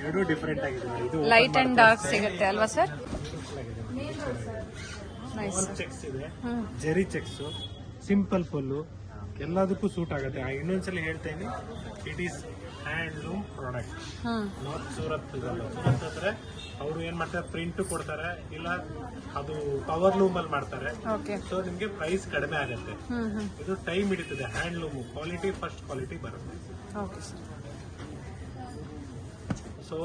ಎರಡು ಡಿಫರೆಂಟ್ ಆಗಿದೆ. ಇದು ಲೈಟ್ ಅಂಡ್ ಡಾರ್ಕ್ ಸಿಗುತ್ತೆ ಅಲ್ವಾ ಸರ್? ನೈಸ್. ಚೆಕ್ಸ್ ಇದೆ, ಜೆರಿ ಚೆಕ್ಸ್, ಸಿಂಪಲ್ ಪಲ್ಲು, ಎಲ್ಲದಕ್ಕೂ ಸೂಟ್ ಆಗುತ್ತೆ. ಇನ್ನೊಂದ್ಸಲಿ ಹೇಳ್ತಾ ಇದ್ದೀನಿ, it is handloom product, not Surat. Surat ಹತ್ರ ಅವರು ಏನ್ ಮಾಡ್ತಾರೆ, ಪ್ರಿಂಟ್ ಕೊಡ್ತಾರೆ, ಇಲ್ಲ ಅದು ಪವರ್ ಲೂಮ್ ಅಲ್ಲಿ ಮಾಡ್ತಾರೆ. ಸೊ ನಿಮ್ಗೆ ಪ್ರೈಸ್ ಕಡಿಮೆ ಆಗುತ್ತೆ. ಇದು ಟೈಮ್ ಹಿಡಿತದೆ. ಹ್ಯಾಂಡ್ಲೂಮ್ ಕ್ವಾಲಿಟಿ, ಫಸ್ಟ್ ಕ್ವಾಲಿಟಿ ಬರುತ್ತೆ. ಸೊ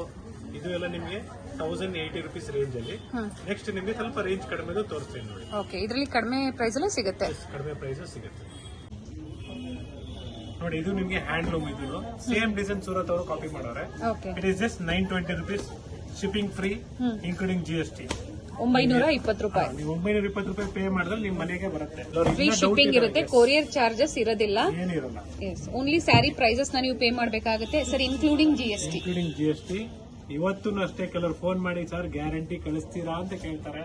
ಇದು ಎಲ್ಲ ನಿಮ್ಗೆ 1080 rupees ರೇಂಜ್ ಅಲ್ಲಿ. ನೆಕ್ಸ್ಟ್ ನಿಮ್ಗೆ ಸ್ವಲ್ಪ ರೇಂಜ್ ಕಡಿಮೆ ತೋರಿಸ್ತೀನಿ ನೋಡಿ. ಓಕೆ, ಇದರಲ್ಲಿ ಕಡಿಮೆ ಪ್ರೈಸ್ ಅಲ್ಲೂ ಸಿಗುತ್ತೆ. ಕಡಿಮೆ ಪ್ರೈಸ್ ಸಿಗುತ್ತೆ ನೋಡಿ. ಇದು ನಿಮ್ಗೆ ಹ್ಯಾಂಡ್ಲೂಮ್, ಇದು ಸೇಮ್ ಡಿಸೈನ್ ಸೂರತ್ ಅವರು ಕಾಪಿ ಮಾಡೋರೆ. It is just 920 rupees, shipping free including GST. 920 ರೂಪಾಯಿ. ನೀವು 920 ರೂಪಾಯಿ ಪೇ ಮಾಡಿದ್ರೆ ನಿಮ್ ಮನೆಗೆ ಬರುತ್ತೆ. ಫ್ರೀ ಶಿಪ್ಪಿಂಗ್ ಇರುತ್ತೆ, ಕೊರಿಯರ್ ಚಾರ್ಜಸ್ ಇರೋದಿಲ್ಲ, ಏನಿರಲ್ಲ. ಓನ್ಲಿ ಸ್ಯಾರಿ ಪ್ರೈಸಸ್ ನ ನೀವು ಪೇ ಮಾಡಬೇಕಾಗುತ್ತೆ ಸರ್, ಇನ್ಕ್ಲೂಡಿಂಗ್ GST. ಇವತ್ತು ಅಷ್ಟೇ ಕೆಲವರು ಫೋನ್ ಮಾಡಿ, ಸರ್ ಗ್ಯಾರಂಟಿ ಕಳಿಸ್ತೀರಾ ಅಂತ ಕೇಳ್ತಾರೆ.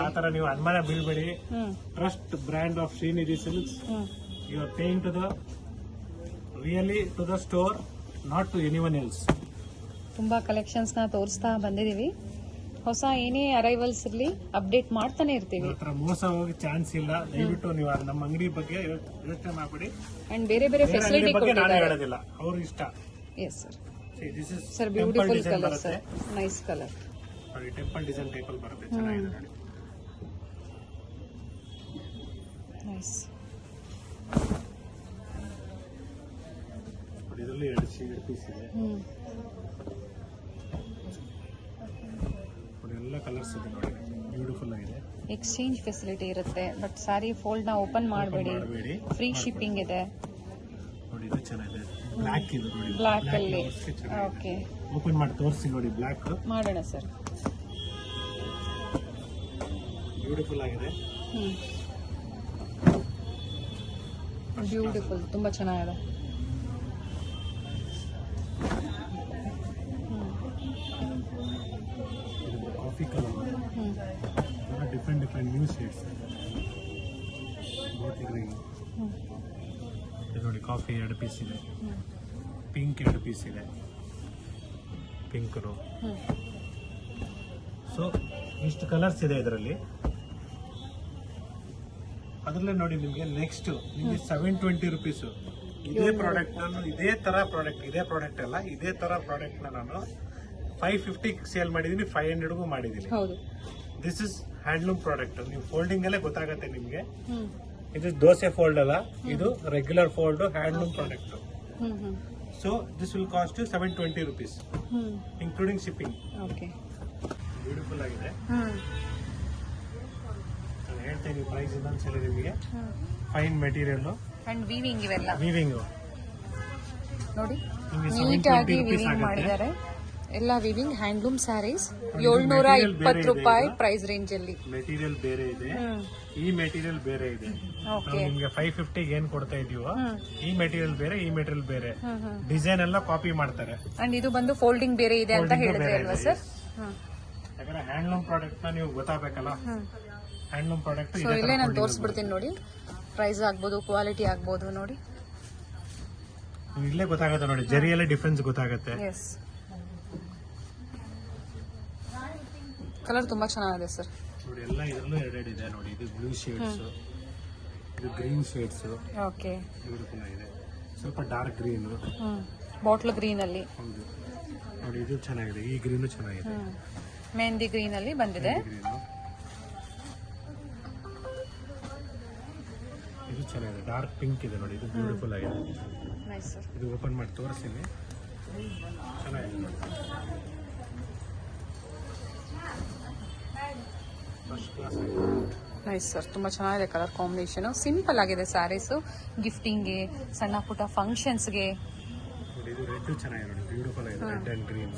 ಆತರ ನೀವು ಅನುಮಾನ ಬೀಳ್ಬೇಡಿ. Trust brand of Srinidhi Silks. You are paying to the really to the store, not to anyone else. ತುಂಬಾ ಕಲೆಕ್ಷನ್ಸ್ ನ ತೋರಿಸ್ತಾ ಬಂದಿದೀವಿ. ಹೊಸ ಏನೇ ಅರೈವಲ್ಸ್ ಇರ್ಲಿ ಅಪ್ಡೇಟ್ ಮಾಡ್ತಾನೆ ಇರ್ತೀವಿ. ಮೋಸ ಹೋಗಿ ಚಾನ್ಸ್ ಇಲ್ಲ. ದಯವಿಟ್ಟು ನೀವು ನಮ್ಮ ಅಂಗಡಿ ಬಗ್ಗೆ ಯೋಚನೆ ಮಾಡಬೇಡಿ. ಅಂಡ್ ಬೇರೆ ಬೇರೆ ಫೆಸಿಲಿಟಿ ಬಗ್ಗೆ ನಾನು ಹೇಳೋದಿಲ್ಲ, ಅವ್ರ ಇಷ್ಟ. Yes sir. See, this is sir temple beautiful design colour ಬರುತ್ತೆ. Sir, nice colour. ನೋಡಿ ಟೆಂಪಲ್ ಡಿಸೈನ್ ಟೈಪ್ ಅಲ್ಲಿ ಬರುತ್ತೆ, ಚೆನ್ನಾಗಿದೆ ನೋಡಿ. ನೈಸ್. ನೋಡಿ ಇದರಲ್ಲಿ ಎರಡು ಪೀಸ್ ಇದೆ. ನೋಡಿ ಎಲ್ಲ ಕಲರ್ಸ್ ಇದೆ ನೋಡಿ, ಬ್ಯೂಟಿಫುಲ್ ಆಗಿದೆ. ಎಕ್ಸ್ಚೇಂಜ್ ಫೆಸಿಲಿಟಿ ಇರುತ್ತೆ, ಬಟ್ ಸಾರಿ ಫೋಲ್ಡ್ ನ ಓಪನ್ ಮಾಡಬೇಡಿ. ಫ್ರೀ ಶಿಪ್ಪಿಂಗ್ ಇದೆ. ನೋಡಿ ಇದು ಚೆನ್ನಾಗಿದೆ, ಬ್ಲ್ಯಾಕ್ ಇದೆ ನೋಡಿ, ಬ್ಲ್ಯಾಕ್ ಅಲ್ಲಿ. ಓಕೆ, ಓಪನ್ ಮಾಡಿ ತೋರಿಸಿ ನೋಡಿ, ಬ್ಲ್ಯಾಕ್ ಮಾಡೋಣ ಸರ್. ಬ್ಯೂಟಿಫುಲ್ ಆಗಿದೆ. ಬ್ಯೂಟಿಫುಲ್, ತುಂಬಾ ಚೆನ್ನಾಗಿದೆ. Coffee colour, different new shades. ನೋಡಿ ಕಾಫಿ ಎರಡು ಪೀಸ್ ಇದೆ, ಪಿಂಕ್ ಎರಡು ಪೀಸ್ ಇದೆ, ಪಿಂಕ್. ಸೊ ಇಷ್ಟು ಕಲರ್ಸ್ ಇದೆ ಇದರಲ್ಲಿ. ಅದರಲ್ಲೇ ನೋಡಿ ನಿಮಗೆ ನೆಕ್ಸ್ಟ್ ನಿಮಗೆ 720 ರುಪೀಸು ಇದೇ ಪ್ರಾಡಕ್ಟ್. ನಾನು ಇದೇ ತರ ಪ್ರಾಡಕ್ಟ್ ಅಲ್ಲ, ಇದೇ ತರ ಪ್ರಾಡಕ್ಟ್ ನಾನು 550 ಸೇಲ್ ಮಾಡಿದೀನಿ, 500ಗೂ ಮಾಡಿದೀನಿ. ಹೌದು, ದಿಸ್ ಇಸ್ ಹ್ಯಾಂಡ್ಲೂಮ್ ಪ್ರಾಡಕ್ಟ್. ನೀವು ಫೋಲ್ಡಿಂಗ್ ಅಲ್ಲೇ ಗೊತ್ತಾಗತ್ತೆ ನಿಮ್ಗೆ. ಇದು ದೋಸೆ ಫೋಲ್ಡ್ ಅಲ್ಲ, ಇದು regular fold handloom product. So this will cost 720 rupees including shipping. Okay, beautiful ಆಗಿದೆ. ನಾನು ಹೇಳ್ತೇನೆ ಪ್ರೈಸ್ ಇನ್ನೊಂದ್ಸಲ ನಿಮಗೆ. ಫೈನ್ ಮೆಟೀರಿಯಲ್ ಅಂಡ್ ವೀವಿಂಗ್ ಇವೆಲ್ಲ ವೀವಿಂಗ್ ನೋಡಿ, ನಿಮಗೆ ನೀಟಾಗಿ 720 ವೀವಿಂಗ್ ಆಗುತ್ತೆ. ಮಾಡಿದ್ದಾರೆ. ಎಲ್ಲ ವೀವಿಂಗ್ ಹ್ಯಾಂಡ್ಲೂಮ್ ಸ್ಯಾರೀಸ್ 720 ರೂಪಾಯಿ ಪ್ರೈಸ್ ರೇಂಜ್ ಅಲ್ಲಿ. ಮೆಟೀರಿಯಲ್ ಬೇರೆ ಇದೆ, ಈ ಮೆಟೀರಿಯಲ್ ಬೇರೆ ಇದೆ. ಓಕೆ, ನಾವು ನಿಮ್ಗೆ 550 ಏನ್ ಕೊಡ್ತಾ ಇದೀವೋ ಈ ಮೆಟೀರಿಯಲ್ ಬೇರೆ, ಈ ಮೆಟೀರಿಯಲ್ ಬೇರೆ. ಡಿಸೈನ್ ಎಲ್ಲ ಕಾಪಿ ಮಾಡ್ತಾರೆ. ಅಂಡ್ ಇದು ಬಂದು ಫೋಲ್ಡಿಂಗ್ ಬೇರೆ ಇದೆ ಅಂತ ಹೇಳಿದ್ರೆ ಅಲ್ವಾ ಸರ್? ಯಾಕಂದ್ರೆ ಹ್ಯಾಂಡ್ಲೂಮ್ ಪ್ರಾಡಕ್ಟ್ ನ ನೀವು ಗೊತ್ತಾಗಬೇಕಲ್ಲ. ಹ್ಯಾಂಡ್ಲೂಮ್ ಪ್ರಾಡಕ್ಟ್ ಸೊ ಇಲ್ಲೇ ನಾನು ತೋರಿಸ್ಬಿಡ್ತೀನಿ ನೋಡಿ, ಪ್ರೈಸ್ ಆಗ್ಬೋದು, ಕ್ವಾಲಿಟಿ ಆಗ್ಬೋದು ನೋಡಿ. ಇಲ್ಲೇ ಗೊತ್ತಾಗುತ್ತೆ ನೋಡಿ, ಜರಿಯಲ್ಲೇ ಡಿಫ್ರೆನ್ಸ್ ಗೊತ್ತಾಗುತ್ತೆ. ಎಸ್, ಕಲರ್ ತುಂಬಾ ಚೆನ್ನಾಗಿದೆ ಸರ್. ನೋಡಿ ಎಲ್ಲ ಇದರಲ್ಲೂ ಎರಡೆರಡು ಇದೆ ನೋಡಿ. ಇದು ಬ್ಲೂ ಶೇಡ್ಸ್, ಇದು ಗ್ರೀನ್ ಶೇಡ್ಸ್. ಓಕೆ, ಬ್ಯೂಟಿಫುಲ್ ಆಗಿದೆ. ಸ್ವಲ್ಪ ಡಾರ್ಕ್ ಗ್ರೀನ್, ಬಾಟ್ಲ್ ಗ್ರೀನ್ ಅಲ್ಲಿ. ಹೌದು ನೋಡಿ, ಇದು ಚೆನ್ನಾಗಿದೆ. ಈ ಗ್ರೀನು ಚೆನ್ನಾಗಿದೆ, ಮೆಹಂದಿ ಗ್ರೀನ್ ಅಲ್ಲಿ ಬಂದಿದೆ. ಗ್ರೀನು ಇದು ಚೆನ್ನಾಗಿದೆ. ಡಾರ್ಕ್ ಪಿಂಕ್ ಇದೆ ನೋಡಿ, ಇದು ಬ್ಯೂಟಿಫುಲ್ ಆಗಿದೆ. Nice sir. ಇದು ಓಪನ್ ಮಾಡಿ ತೋರಿಸ್ತೀನಿ, ಚೆನ್ನಾಗಿದೆ ನೋಡಿ. ಫಸ್ಟ್ ಕ್ಲಾಸ್ ಆಗಿದೆ. ನೈಸ್ ಸರ್, ತುಂಬಾ ಚೆನ್ನಾಗಿದೆ ಕಲರ್ ಕಾಂಬಿನೇಷನ್. ಸಿಂಪಲ್ ಆಗಿದೆ ಸ್ಯಾರೀಸು, ಗಿಫ್ಟಿಂಗ್ಗೆ, ಸಣ್ಣ ಪುಟ್ಟ ಫಂಕ್ಷನ್ಸ್ಗೆ. ನೋಡಿ ಇದು ರೆಡ್ ಚೆನ್ನಾಗಿದೆ ನೋಡಿ, ಬ್ಯೂಟಿಫುಲ್ ಆಗಿದೆ. Red and green,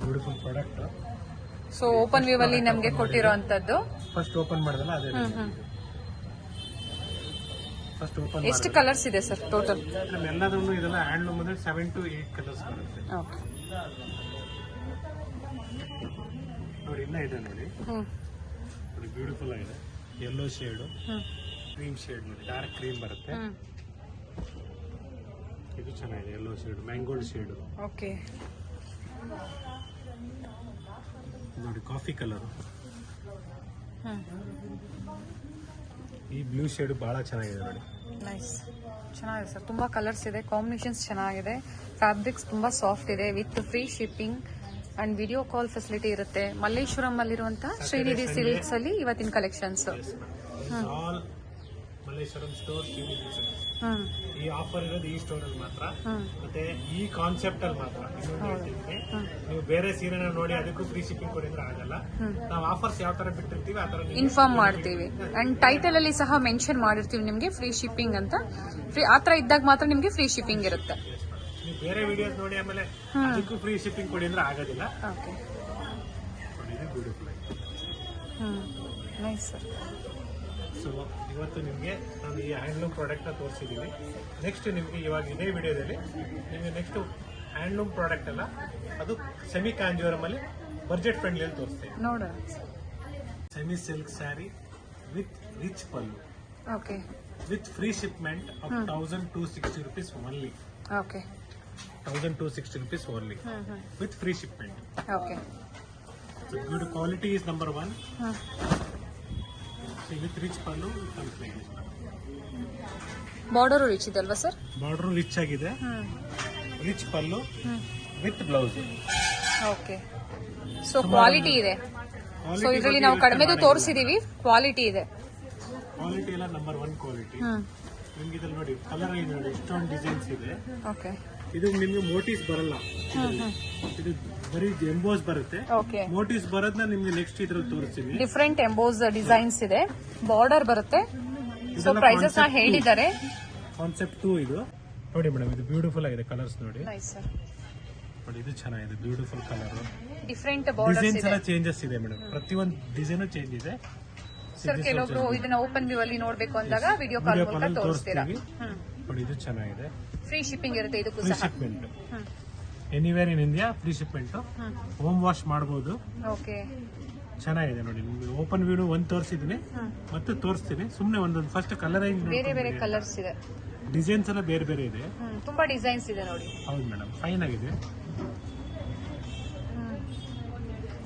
beautiful product. So open view ಅಲ್ಲಿ ನಮಗೆ ಕೊಟ್ಟಿರೋ ಅಂತದ್ದು. ಫಸ್ಟ್ ಓಪನ್ ಮಾಡಿದಲ್ಲ ಅದೇ. ಫಸ್ಟ್ ಓಪನ್ ಎಷ್ಟು ಕಲರ್ಸ್ ಇದೆ ಸರ್ ಟೋಟಲ್? ಎಲ್ಲದನ್ನು ಇದೆಲ್ಲ ಹ್ಯಾಂಡ್ಲೂಮ್ ಅಂದ್ರೆ 7 to 8 ಕಲರ್ಸ್ ಬರುತ್ತೆ. ಓಕೆ, ನೋಡಿ ಇನ್ನ ಇದೆ ನೋಡಿ, ನೋಡಿ ಬ್ಯೂಟಿಫುಲ್ ಆಗಿದೆ. ಯೆಲ್ಲೋ ಶೇಡು, ಕ್ರೀಮ್ ಶೇಡ್ ನೋಡಿ, ಡಾರ್ಕ್ ಕ್ರೀಮ್ ಬರುತ್ತೆ. ಇದು ಚೆನ್ನಾಗಿದೆ, ಯೆಲ್ಲೋ ಶೇಡ್, ಮ್ಯಾಂಗೋಲ್ಡ್ ಶೇಡು. ಓಕೆ, ನೋಡಿ ಕಾಫಿ ಕಲರ್. ಈ ಬ್ಲೂ ಶೇಡ್ ಬಹಳ ಚೆನ್ನಾಗಿದೆ ನೋಡಿ. ನೈಸ್, ಚೆನ್ನಾಗಿದೆ ಸರ್. ತುಂಬಾ ಕಲರ್ಸ್ ಇದೆ, ಕಾಂಬಿನೇಷನ್ಸ್ ಚೆನ್ನಾಗಿದೆ. ಫ್ಯಾಬ್ರಿಕ್ಸ್ ತುಂಬಾ ಸಾಫ್ಟ್ ಇದೆ, with free shipping and video call facility ಇರುತ್ತೆ. ಮಲ್ಲೇಶ್ವರಂ ಅಲ್ಲಿರುವಂತಹ ಶ್ರೀನಿಧಿ ಸಿಲ್ಕ್ಸ್ ಅಲ್ಲಿ ಇವತ್ತಿನ collections. All Malleshwaram store Shrinidhi silks. ಈ ಆಫರ್ ಇರೋದು ಈ ಸ್ಟೋರ್ ಅಲ್ಲಿ ಮಾತ್ರ, ಮತ್ತೆ ಈ ಕಾನ್ಸೆಪ್ಟ್ ಅಲ್ಲಿ ಮಾತ್ರ. ಇನ್ನೊಂದು ಹೇಳ್ತೀನಿ, ನೀವು ಬೇರೆ ಸೀರೆನ ನೋಡಿ ಅದಕ್ಕೂ ಫ್ರೀ ಶಿಪ್ಪಿಂಗ್ ಕೊಡಿದ್ರೆ ಆಗಲ್ಲ. ನಾವು ಆಫರ್ಸ್ ಯಾವ ತರ ಬಿಟ್ಟಿರ್ತೀವಿ ಆ ತರ ಇನ್ಫಾರ್ಮ್ ಮಾಡ್ತೀವಿ. ಅಂಡ್ ಟೈಟಲ್ ಅಲ್ಲಿ ಸಹ ಮೆನ್ಷನ್ ಮಾಡಿರ್ತೀವಿ ನಿಮ್ಗೆ ಫ್ರೀ ಶಿಪ್ಪಿಂಗ್ ಅಂತ. ಫ್ರೀ ಆತರ ಇದ್ದಾಗ ಮಾತ್ರ ನಿಮ್ಗೆ ಫ್ರೀ ಶಿಪ್ಪಿಂಗ್ ಇರುತ್ತೆ. ನೀವು ಬೇರೆ ವಿಡಿಯೋಸ್ ನೋಡಿ ಆಮೇಲೆ ಅದಕ್ಕೂ ಫ್ರೀ ಶಿಪ್ಪಿಂಗ್ ಕೊಡಿ ಅಂದ್ರೆ ಆಗೋದಿಲ್ಲ. ಓಕೆ, ಬ್ಯೂಟಿಫುಲ್ ಆಗಿದೆ. Nice sir. ಸೊ ಇವತ್ತು ನಿಮಗೆ ನಾನು ಈ ಹ್ಯಾಂಡ್ಲೂಮ್ ಪ್ರಾಡಕ್ಟ್ ನ ತೋರಿಸಿದ್ದೀವಿ. ನೆಕ್ಸ್ಟ್ ನಿಮಗೆ ಇವಾಗ ಇದೇ ವಿಡಿಯೋದಲ್ಲಿ ನಿಮಗೆ ನೆಕ್ಸ್ಟ್ ಹ್ಯಾಂಡ್ಲೂಮ್ ಪ್ರಾಡಕ್ಟ್ ಅಲ್ಲ, ಅದು ಸೆಮಿ ಕಾಂಜೀವರಂ ಅಲ್ಲಿ ಬಜೆಟ್ ಫ್ರೆಂಡ್ಲಿ ಅಲ್ಲಿ ತೋರಿಸ್ತೇವೆ. ನೋಡೋಣ. Semi silk sari with rich pallu, okay, with free shipment of 1260 rupees only. Okay, 1260 rupees only with free shipment. Okay. So good quality is number one. See with rich pallu comes like this. Border rich ಇದೆ ಅಲ್ವಾ sir? Border rich ಆಗಿದೆ. Rich pallu with blouse. Okay, so quality ಇದೆ. So ಇದರಲ್ಲಿ ನಾವು ಕಡಿಮೆದು ತೋರಿಸಿದೀವಿ, quality ಇದೆ. Quality ಎಲ್ಲ number 1 quality. ನಿಮ್ಗೆ ಇದ್ರಲ್ಲಿ ನೋಡಿ ಕಲರ್ ಇದೆ ನೋಡಿ, ಇಷ್ಟೊಂದು ಡಿಸೈನ್ಸ್ ಇದೆ. ಓಕೆ, ಇದು ನಿಮ್ಗೆ ಮೋಟಿವ್ಸ್ ಬರಲ್ಲ, ಇದು ಬರೀ ಎಂಬೋಸ್ ಬರುತ್ತೆ. ಓಕೆ, ಮೋಟಿವ್ಸ್ ಬರೋದನ್ನ ನಿಮ್ಗೆ ನೆಕ್ಸ್ಟ್ ಇದ್ರಲ್ಲಿ ತೋರಿಸ್ತೀನಿ. ಡಿಫ್ರೆಂಟ್ ಎಂಬೋಸ್ ಡಿಸೈನ್ಸ್ ಇದೆ, ಬಾರ್ಡರ್ ಬರುತ್ತೆ. ಸೊ ಪ್ರೈಸಸ್ ನ ಹೇಳಿದ್ದಾರೆ. ಕಾನ್ಸೆಪ್ಟ್ 2 ಇದು ನೋಡಿ ಮೇಡಮ್, ಇದು ಬ್ಯೂಟಿಫುಲ್ ಆಗಿದೆ. ಕಲರ್ಸ್ ನೋಡಿ, ನೈಸ್ ಸರ್. ನೋಡಿ ಇದು ಚೆನ್ನಾಗಿದೆ, beautiful colour. Different borders designs ಇದೆ ಎಲ್ಲ ಚೇಂಜಸ್ ಇದೆ ಮೇಡಮ್, ಪ್ರತಿಯೊಂದು ಡಿಸೈನು ಚೇಂಜ್ ಇದೆ. ಸರ್. ಕೆಲವೊಬ್ರು ಇದನ್ನ ಓಪನ್ ವ್ಯೂ ಅಲ್ಲಿ ನೋಡ್ಬೇಕು ಅಂದಾಗ ವಿಡಿಯೋ ಕಾಲ್ ಮೂಲಕ ತೋರಿಸ್ತೀರಾ. ನೋಡಿ ಇದು ಚೆನ್ನಾಗಿದೆ. ಫ್ರೀ ಶಿಪ್ಪಿಂಗ್ ಇರುತ್ತೆ ಇದಕ್ಕೂ ಫ್ರೀ ಸಹ. Shipment, anywhere in India free shipment. Home wash ಮಾಡಬಹುದು. ಓಕೆ, ಚೆನ್ನಾಗಿದೆ ನೋಡಿ. ನಿಮ್ಗೆ ಓಪನ್ ವ್ಯೂ ಒಂದು ತೋರಿಸಿದೀನಿ, ಮತ್ತೆ ತೋರಿಸ್ತೀನಿ. ಸುಮ್ಮನೆ ಒಂದೊಂದು ಫಸ್ಟ್ ಕಲರಿಂಗ್, ಬೇರೆ ಬೇರೆ ಕಲರ್ಸ್ ಇದೆ, ಡಿಸೈನ್ಸ್ ಎಲ್ಲ ಬೇರೆ ಬೇರೆ ಇದೆ. ತುಂಬಾ ಡಿಸೈನ್ಸ್ ಇದೆ ನೋಡಿ. ಹೌದು ಮೇಡಮ್, ಫೈನ್ ಆಗಿದೆ.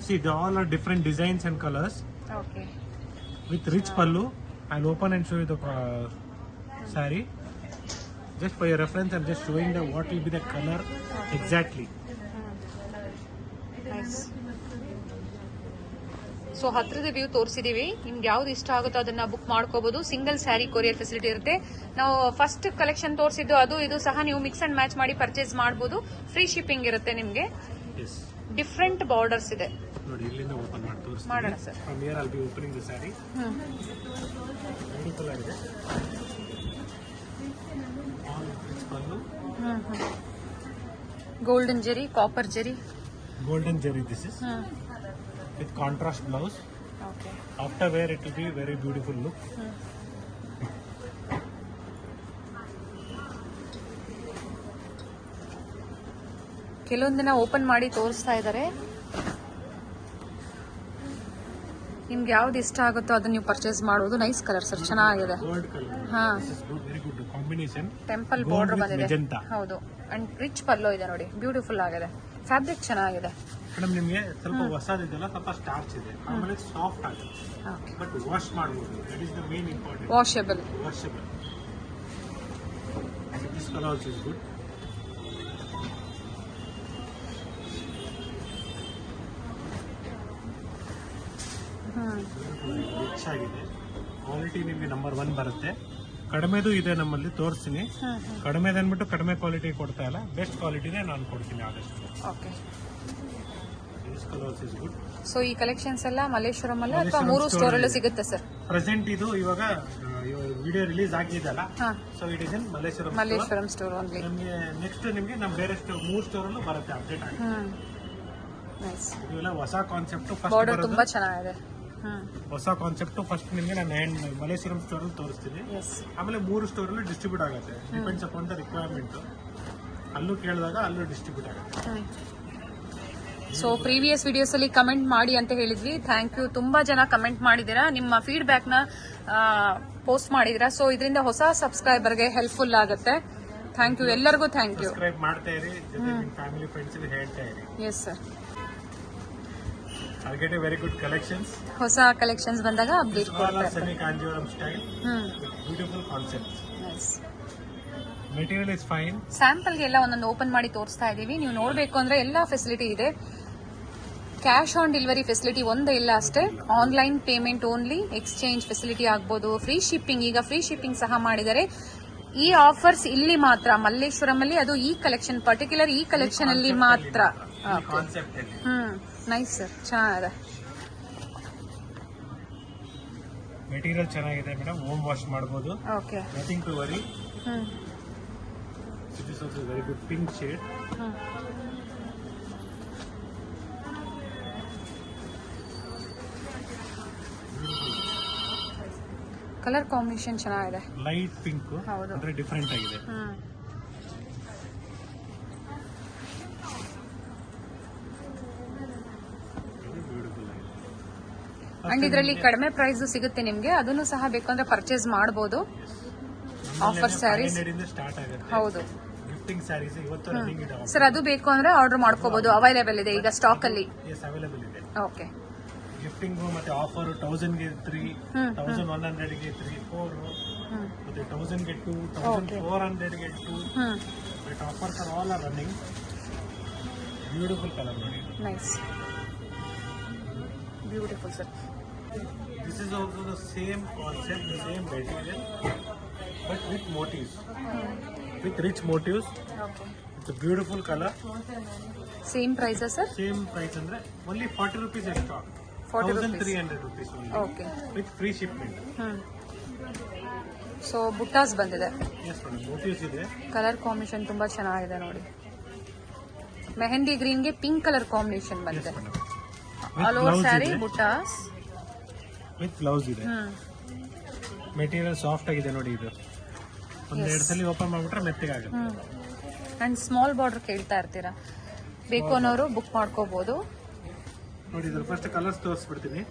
See, they all are different designs and colors okay, with rich pallu. I'll open and show you the saree. Just for your reference, I'm just showing the what will be the color exactly. Nice. So ಹತ್ರದ view ತೋರಿಸಿದೀವಿ. ನಿಮ್ಗೆ ಯಾವ್ದು ಇಷ್ಟ ಆಗುತ್ತೋ ಅದನ್ನ book ಮಾಡ್ಕೋಬಹುದು. Single sari courier facility ಇರುತ್ತೆ. ನಾವು first collection ತೋರಿಸಿದ್ದು ಅದು ಇದು ಸಹ ನೀವು ಮಿಕ್ಸ್ ಅಂಡ್ ಮ್ಯಾಚ್ ಮಾಡಿ ಪರ್ಚೇಸ್ ಮಾಡಬಹುದು. ಫ್ರೀ ಶಿಪ್ಪಿಂಗ್ ಇರುತ್ತೆ ನಿಮ್ಗೆ. Yes. ಡಿಫ್ರೆಂಟ್ ಬಾರ್ಡರ್ಸ್ ಇದೆ. ನೋಡಿ ಇಲ್ಲಿಂದ ಓಪನ್ ಮಾಡಿ ತೋರಿಸ್ತೀನಿ. ಮಾಡೋಣ sir. From here I'll be opening the saree. Beautiful ಆಗಿದೆ. All rich pallu. Golden zari, copper zari. Golden zari this is. With contrast blouse. Okay, After wear it will be very beautiful look. ಕೆಲವೊಂದನ್ನ open ಮಾಡಿ ತೋರಿಸ್ತಾ ಇದ್ದಾರೆ. ನಿಮ್ಗೆ ಯಾವ್ದು ಇಷ್ಟ ಆಗುತ್ತೋ ಅದನ್ನ ನೀವು ಪರ್ಚೇಸ್ ಮಾಡೋದು. ನೈಸ್ ಕಲರ್ ಸರ್, ಚೆನ್ನಾಗಿದೆ. Gold color. ಹಾ, This is good, very good combination. Temple Gold border with ಬಂದಿದೆ. magenta. ಹೌದು, ಅಂಡ್ ರಿಚ್ ಪಲ್ಲೋ ಇದೆ ನೋಡಿ, ಬ್ಯೂಟಿಫುಲ್ ಆಗಿದೆ. ಫ್ಯಾಬ್ರಿಕ್ ಚೆನ್ನಾಗಿದೆ. ಮೇಡಮ್ ನಿಮಗೆ ಸ್ವಲ್ಪ ಹೊಸದಿದೆಲ್ಲ ಸ್ವಲ್ಪ ಸ್ಟಾರ್ಚ್ ಇದೆ, ಆಮೇಲೆ ಸಾಫ್ಟ್ ಆಗುತ್ತೆ. ಬಟ್ ವಾಶ್ ಮಾಡಬಹುದು. That is the main important. Washable. Washable. This colour also is good. Rich ಆಗಿದೆ. ಕ್ವಾಲಿಟಿ ನಿಮಗೆ ನಂಬರ್ 1 ಬರುತ್ತೆ. ಕಡಿಮೆದು ಇದೆ ನಮ್ಮಲ್ಲಿ, ತೋರಿಸ್ತೀನಿ. ಕಡಿಮೆದು ಅಂದ್ಬಿಟ್ಟು ಕಡಿಮೆ ಕ್ವಾಲಿಟಿ ಕೊಡ್ತಾ ಇಲ್ಲ, ಬೆಸ್ಟ್ ಕ್ವಾಲಿಟಿನೇ ನಾನು ಕೊಡ್ತೀನಿ ಆದಷ್ಟು. Okay, this colours is good. So ಈ ಕಲೆಕ್ಷನ್ಸ್ ಎಲ್ಲ ಮಲ್ಲೇಶ್ವರಂ ಅಲ್ಲ ಅಥವಾ 3 ಸ್ಟೋರ್ ಅಲ್ಲೂ ಸಿಗುತ್ತೆ ಸರ್? ಪ್ರೆಸೆಂಟ್ ಇದು ಇವಾಗ ವಿಡಿಯೋ ರಿಲೀಸ್ ಆಗಿದೆಯಲ್ಲ, ಹಾ, so it is in Malleshwaram. Malleshwaram store only. ನಮಗೆ ನೆಕ್ಸ್ಟ್ ನಿಮಗೆ ನಮ್ಮ ಬೇರೆ 3 ಸ್ಟೋರ್ ಅಲ್ಲೂ ಬರುತ್ತೆ, ಅಪ್ಡೇಟ್ ಆಗಿ. ನೈಸ್. ಇವೆಲ್ಲ ಹೊಸ ಕಾನ್ಸೆಪ್ಟ್. ಬಾರ್ಡರ್ ತುಂಬಾ ಚೆನ್ನಾಗಿದೆ. ಹೊಸ ಕಾನ್ಸೆಪ್ಟ್ ಫಸ್ಟ್ ನಿಮಗೆ ನಾನು ಮಲ್ಲೇಶ್ವರಂ ಸ್ಟೋರ್ ಅಲ್ಲಿ ತೋರಿಸ್ತೀನಿ. ಎಸ್, ಆಮೇಲೆ 3 ಸ್ಟೋರ್ ಅಲ್ಲಿ ಡಿಸ್ಟ್ರಿಬ್ಯೂಟ್ ಆಗುತ್ತೆ. Depends upon the requirement. ಅಲ್ಲೂ ಕೇಳಿದಾಗ ಅಲ್ಲೂ ಡಿಸ್ಟ್ರಿಬ್ಯೂಟ್ ಆಗುತ್ತೆ. ಸೊ ಪ್ರೀವಿಯಸ್ ವಿಡಿಯೋಸ್ ಅಲ್ಲಿ ಕಮೆಂಟ್ ಮಾಡಿ ಅಂತ ಹೇಳಿದ್ವಿ. ಥ್ಯಾಂಕ್ ಯು, ತುಂಬಾ ಜನ ಕಮೆಂಟ್ ಮಾಡಿದೀರಾ, ನಿಮ್ಮ ಫೀಡ್ಬ್ಯಾಕ್ ನ ಪೋಸ್ಟ್ ಮಾಡಿದೀರಾ. ಸೊ ಇದರಿಂದ ಹೊಸ ಸಬ್ಸ್ಕ್ರೈಬರ್ಗೆ ಹೆಲ್ಪ್ಫುಲ್ ಆಗುತ್ತೆ. ಥ್ಯಾಂಕ್ ಯು, ಎಲ್ಲರಿಗೂ ಥ್ಯಾಂಕ್ ಯು. ಸಬ್ಸ್ಕ್ರೈಬ್ ಮಾಡ್ತಾ ಇರಿ, ಜೊತೆ ನಿಮ್ಮ ಫ್ಯಾಮಿಲಿ ಫ್ರೆಂಡ್ಸ್ ಗೆ ಹೇಳ್ತಾ ಇರಿ. Yes sir, I'll get a very good collections. ಹೊಸ ಕಲೆಕ್ಷನ್ಸ್ ಬಂದಾಗ ಅಪ್ಡೇಟ್ All are ಕೊಡ್ತಾರೆ. semi Kanjivaram style with beautiful concepts. Nice. Material is fine. ಸ್ಯಾಂಪಲ್ಗೆ ಎಲ್ಲ ಒಂದೊಂದು ಓಪನ್ ಮಾಡಿ ತೋರಿಸ್ತಾ ಇದೀವಿ. ನೀವು ನೋಡಬೇಕು ಅಂದ್ರೆ ಎಲ್ಲ ಫೆಸಿಲಿಟಿ ಇದೆ. ಕ್ಯಾಶ್ ಆನ್ ಡೆಲಿವರಿ ಫೆಸಿಲಿಟಿ ಒಂದೇ ಇಲ್ಲ ಅಷ್ಟೇ. Online payment only. Exchange facility ಆಗ್ಬೋದು. ಫ್ರೀ ಶಿಪ್ಪಿಂಗ್, ಈಗ ಫ್ರೀ ಶಿಪ್ಪಿಂಗ್ ಸಹ ಮಾಡಿದ್ದಾರೆ. ಈ ಆಫರ್ಸ್ ಇಲ್ಲಿ ಮಾತ್ರ ಮಲ್ಲೇಶ್ವರಂ ಅಲ್ಲಿ, ಅದು ಈ ಕಲೆಕ್ಷನ್ ಪರ್ಟಿಕ್ಯುಲರ್ ಈ ಕಲೆಕ್ಷನ್ ಅಲ್ಲಿ ಮಾತ್ರ. ಕಾನ್ಸೆಪ್ಟ್ ಅಲ್ಲಿ. ನೈಸ್ ಸರ್, ಚೆನ್ನಾಗಿದೆ. ಮೆಟೀರಿಯಲ್ ಚೆನ್ನಾಗಿದೆ ಮೇಡಮ್, ಹೋಮ್ ವಾಶ್ ಮಾಡಬಹುದು. Okay, nothing to worry. It is also very good pink shade. Colour combination ಚೆನ್ನಾಗಿದೆ. ಲೈಟ್ ಪಿಂಕ್, ಹೌದು. ಅಂದ್ರೆ ಡಿಫರೆಂಟ್ ಆಗಿದೆ. ಬ್ಯೂಟಿಫುಲ್ ಆಗಿದೆ. ಅಂಡ್ ಇದರಲ್ಲಿ ಕಡಿಮೆ ಪ್ರೈಸ್ ಸಿಗುತ್ತೆ ನಿಮ್ಗೆ, ಅದನ್ನು ಸಹ ಬೇಕಂದ್ರೆ ಪರ್ಚೇಸ್ ಮಾಡಬಹುದು. ಆಫರ್ ಸ್ಯಾರೀಸ್ ಸ್ಟಾರ್ಟ್ ಆಗುತ್ತೆ. ಹೌದು. ಗಿಫ್ಟಿಂಗ್ ಸ್ಯಾರೀಸ್ ಇವತ್ತು ರನ್ನಿಂಗ್ ಇದೆ. ಸರ್ ಅದು ಬೇಕು ಅಂದ್ರೆ ಆರ್ಡರ್ ಮಾಡ್ಕೋಬಹುದು, ಅವೈಲೇಬಲ್ ಇದೆ ಈಗ ಸ್ಟಾಕ್ ಅಲ್ಲಿ. ಎಸ್, ಅವೈಲೇಬಲ್ ಇದೆ. ಓಕೆ, ಗಿಫ್ಟಿಂಗ್ ಮತ್ತೆ ಆಫರ್ 1000 ಗೆ 3, 1100 ಗೆ 3, 4, ಮತ್ತೆ 1000 ಗೆ 2, 1400 ಗೆ 2, But offers are all are running. Beautiful color ನೋಡಿ. Nice, beautiful sir. This is also the same concept, the same material, but with motifs. With rich motifs. Okay, It's a beautiful color. Same ಪ್ರೈಸಾ sir? Same price ಅಂದ್ರೆ only 40 rupees extra. 40 rupees. 1300 rupees only. Okay. With free shipment. So buttas ಬಂದಿದೆ. Yes madam, motifs ಇದೆ. Colour combination ತುಂಬಾ ಚೆನ್ನಾಗಿದೆ ನೋಡಿ. ಮೆಹಂದಿ ಗ್ರೀನ್ಗೆ pink colour combination ಬಂದಿದೆ. Yes madam. All over saree buttas. With blouse ಇದೆ. ಮೆಟೀರಿಯಲ್ ಸಾಫ್ಟ್ ಆಗಿದೆ ನೋಡಿ. ಇದು ಒಂದೆರಡು ಸಲ ಓಪನ್ ಮಾಡ್ಬಿಟ್ರೆ ಮೆತ್ತಗಾಗುತ್ತೆ. ಅಂಡ್ ಸ್ಮಾಲ್ ಬಾರ್ಡರ್ ಕೇಳ್ತಾ ಇರ್ತೀರಾ, ಬೇಕು ಅನ್ನೋರು ಬುಕ್ ಮಾಡ್ಕೋಬಹುದು. ನೋಡಿ ಇದ್ರ ಫಸ್ಟ್ ಕಲರ್ಸ್ ತೋರಿಸ್ಬಿಡ್ತೀನಿ.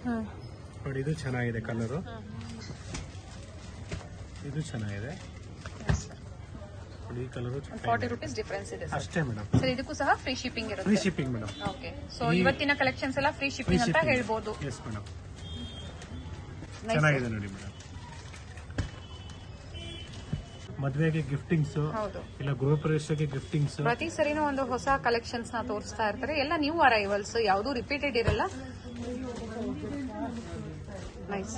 ನೋಡಿ ಇದು ಚೆನ್ನಾಗಿದೆ ಕಲರು. ಇದು ಚೆನ್ನಾಗಿದೆ ನೋಡಿ. ಈ ಕಲರು 40 rupees ಡಿಫರೆನ್ಸ್ ಇದೆ ಸರ್. ಅಷ್ಟೇ ಮೇಡಮ್. ಸರ್ ಇದಕ್ಕೂ ಸಹ ಫ್ರೀ ಶಿಪ್ಪಿಂಗ್ ಫ್ರೀ ಇರುತ್ತೆ. Shipping madam. ಓಕೆ, ಸೊ ಇವತ್ತಿನ ಕಲೆಕ್ಷನ್ಸ್ ಎಲ್ಲ ಫ್ರೀ ಶಿಪ್ಪಿಂಗ್ ಅಂತ ಹೇಳ್ಬೋದು. Yes madam. ಚೆನ್ನಾಗಿದೆ ನೋಡಿ ಮೇಡಮ್. ಮದುವೆಗೆ ಗಿಫ್ಟಿಂಗ್ಸ್, ಹೌದು, ಇಲ್ಲ ಗೃಹ ಪ್ರವೇಶಕ್ಕೆ ಗಿಫ್ಟಿಂಗ್ಸ್. ಪ್ರತಿ ಸರಿನೂ ಒಂದು ಹೊಸ ಕಲೆಕ್ಷನ್ಸ್ ನ ತೋರಿಸ್ತಾ ಇರ್ತಾರೆ. ಎಲ್ಲ ನ್ಯೂ ಅರೈವಲ್ಸ್, ಯಾವುದು ರಿಪೀಟೆಡ್ ಇರಲ್ಲ. ನೈಸ್.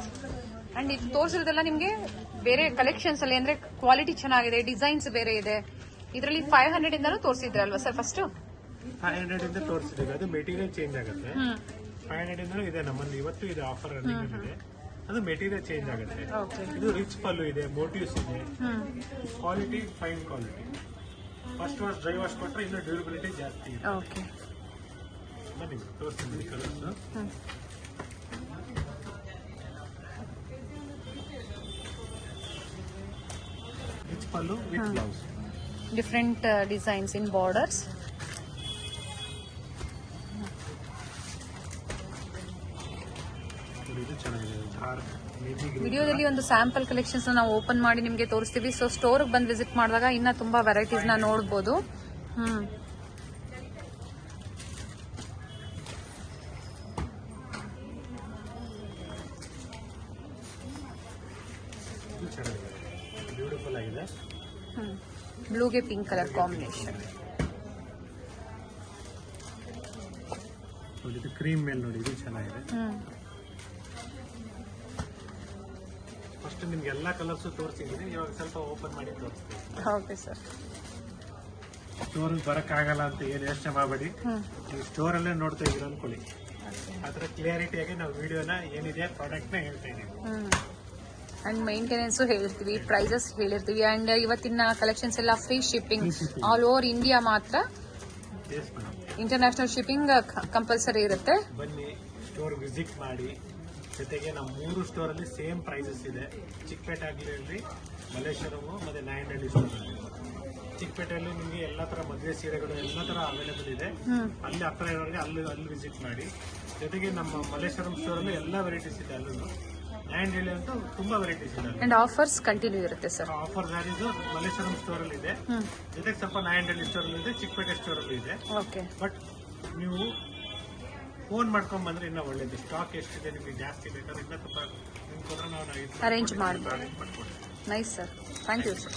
ಅಂಡ್ ಇದು ತೋರಿಸಿರೋದೆಲ್ಲ ನಿಮ್ಗೆ ಬೇರೆ ಕಲೆಕ್ಷನ್ಸ್ ಅಲ್ಲಿ ಅಂದ್ರೆ ಕ್ವಾಲಿಟಿ ಚೆನ್ನಾಗಿದೆ, ಡಿಸೈನ್ಸ್ ಬೇರೆ ಇದೆ. ಇದರಲ್ಲಿ 500 ಇಂದನೂ ತೋರಿಸಿದ್ರಲ್ವಾ ಸರ್ ಫಸ್ಟ್? 500 ಇಂದ ತೋರಿಸಿದ್ದೀವಿ. ಅದು ಮೆಟೀರಿಯಲ್ ಚೇಂಜ್ ಆಗುತ್ತೆ. 500 ಇಂದನೂ ಇದೆ ನಮ್ಮಲ್ಲಿ. ಇವತ್ತು ಇದೆ ಆಫರ್ ರನ್ನಿಂಗ್ ಇದೆ. ಅದು ಮೆಟೀರಿಯಲ್ ಚೇಂಜ್ ಆಗುತ್ತೆ. ಓಕೆ. ಇದು ರಿಚ್ ಪಲ್ಲು ಇದೆ, ಮೋಟಿವ್ಸ್ ಇದೆ, quality fine quality. First wash dry wash ಕೊಟ್ಟರೆ ಇನ್ನೂ ಡ್ಯೂರಬಿಲಿಟಿ ಜಾಸ್ತಿ ಇದೆ. ಓಕೆ, ಬನ್ನಿ ತೋರಿಸ್ತೀನಿ colours. Rich pallu with blouse. Different designs in borders. ಇದು ಚೆನ್ನಾಗಿದೆ. Dark navy green. ವಿಡಿಯೋದಲ್ಲಿ ಒಂದು ಸ್ಯಾಂಪಲ್ ಕಲೆಕ್ಷನ್ಸ್ ನಾವು ಓಪನ್ ಮಾಡಿ ನಿಮಗೆ ತೋರಿಸ್ತೀವಿ. ಸೊ ಸ್ಟೋರ್ ಬಂದು ವಿಸಿಟ್ ಮಾಡಿದಾಗ ಇನ್ನ ತುಂಬಾ ವೆರೈಟೀಸ್ ನ ನೋಡಬಹುದು. ಇದು ಚೆನ್ನಾಗಿದೆ, ಬ್ಯೂಟಿಫುಲ್ ಆಗಿದೆ. ಬ್ಲೂಗೆ ಪಿಂಕ್ ಕಲರ್ ಕಾಂಬಿನೇಷನ್. ಇದು ಕ್ರೀಮ್ ಮೇಲೆ ನೋಡಿ, ಇದು ಚೆನ್ನಾಗಿದೆ. ಫಸ್ಟ್ ನಿಮ್ಗೆ ಎಲ್ಲಾ ಕಲರ್ಸ್ ತೋರಿಸಿದ್ದೀನಿ. ಇವಾಗ ಸ್ವಲ್ಪ ಓಪನ್ ಮಾಡಿ ತೋರಿಸ್ತೀನಿ. Okay sir. ಸ್ಟೋರ್ ಬರಕ್ಕಾಗಲ್ಲ ಅಂತ ಏನು ಯೋಚನೆ ಮಾಡಬೇಡಿ. ನೀವು ಸ್ಟೋರ್ ಅಲ್ಲೇ ನೋಡ್ತಾ ಇದೀರ ಅನ್ಕೊಳ್ಳಿ. ಆತರ ಕ್ಲಿಯರಿಟಿಯಾಗಿ ನಾವು ವಿಡಿಯೋನ ಏನಿದೆ ಪ್ರಾಡಕ್ಟ್ ನ ಹೇಳ್ತಾ ಇದೀವಿ. ಅಂಡ್ ಮೇಂಟೆನೆನ್ಸ್ ಹೇಳಿರ್ತೀವಿ, ಪ್ರೈಸಸ್ ಹೇಳಿರ್ತೀವಿ. ಅಂಡ್ ಇವತ್ತಿನ ಕಲೆಕ್ಷನ್ಸ್ ಎಲ್ಲ free shipping all over India ಮಾತ್ರ. Yes madam. International shipping compulsory ಇರುತ್ತೆ. ಬನ್ನಿ ಸ್ಟೋರ್ ವಿಸಿಟ್ ಮಾಡಿ. ಜೊತೆಗೆ ನಮ್ಮ 3 ಸ್ಟೋರ್ ಅಲ್ಲಿ ಸೇಮ್ ಪ್ರೈಸಸ್ ಇದೆ. ಚಿಕ್ಕಪೇಟೆ ಆಗಲಿ, ಮಲ್ಲೇಶ್ವರಮು ಮತ್ತೆ ನಾಯಂಡಹಳ್ಳಿ ಸ್ಟೋರ್ ಅಲ್ಲಿ. ಚಿಕ್ಕಪೇಟೆಯಲ್ಲಿ ನಿಮಗೆ ಎಲ್ಲಾ ತರ ಮದುವೆ ಸೀರೆಗಳು ಎಲ್ಲ ತರ ಅವೈಲೇಬಲ್ ಇದೆ. ಅಲ್ಲಿ ಹತ್ರ ಇರೋರಿಗೆ ಅಲ್ಲಿ ವಿಸಿಟ್ ಮಾಡಿ. ಜೊತೆಗೆ ನಮ್ಮ ಮಲ್ಲೇಶ್ವರಂ ಸ್ಟೋರ್ ಅಲ್ಲಿ ಎಲ್ಲಾ ವೆರೈಟೀಸ್ ಇದೆ. ಅಲ್ಲೂ ನಾಯಂಡಹಳ್ಳಿ ಅಂತೂ ತುಂಬಾ ವೆರೈಟೀಸ್ ಇದೆ. ಅಂಡ್ ಆಫರ್ಸ್ ಕಂಟಿನ್ಯೂ ಇರುತ್ತೆ sir. Offer sarees Malleshwaram store ಅಲ್ಲಿ ಇದೆ. ಜೊತೆಗೆ ಸ್ವಲ್ಪ ನಾಯಂಡಹಳ್ಳಿ ಸ್ಟೋರ್ ಅಲ್ಲಿ ಇದೆ, ಚಿಕ್ಕಪೇಟೆ ಸ್ಟೋರ್ ಅಲ್ಲಿ ಇದೆ. ಓಕೆ. ಬಟ್ ನೀವು ಫೋನ್ ಮಾಡ್ಕೊಂಡ್ ಬಂದ್ರೆ ಇನ್ನೂ ಒಳ್ಳೇದು. ಸ್ಟಾಕ್ ಎಷ್ಟಿದೆ, ನಿಮಗೆ ಜಾಸ್ತಿ ಬೇಕಾದ್ರೆ ಇನ್ನೂ ಸ್ವಲ್ಪ ನಿಮ್ಗೆ ಕೊಟ್ಟರೆ ನಾವು ಅರೇಂಜ್ ಮಾಡ್ಬೋದು. Nice sir, thank you sir.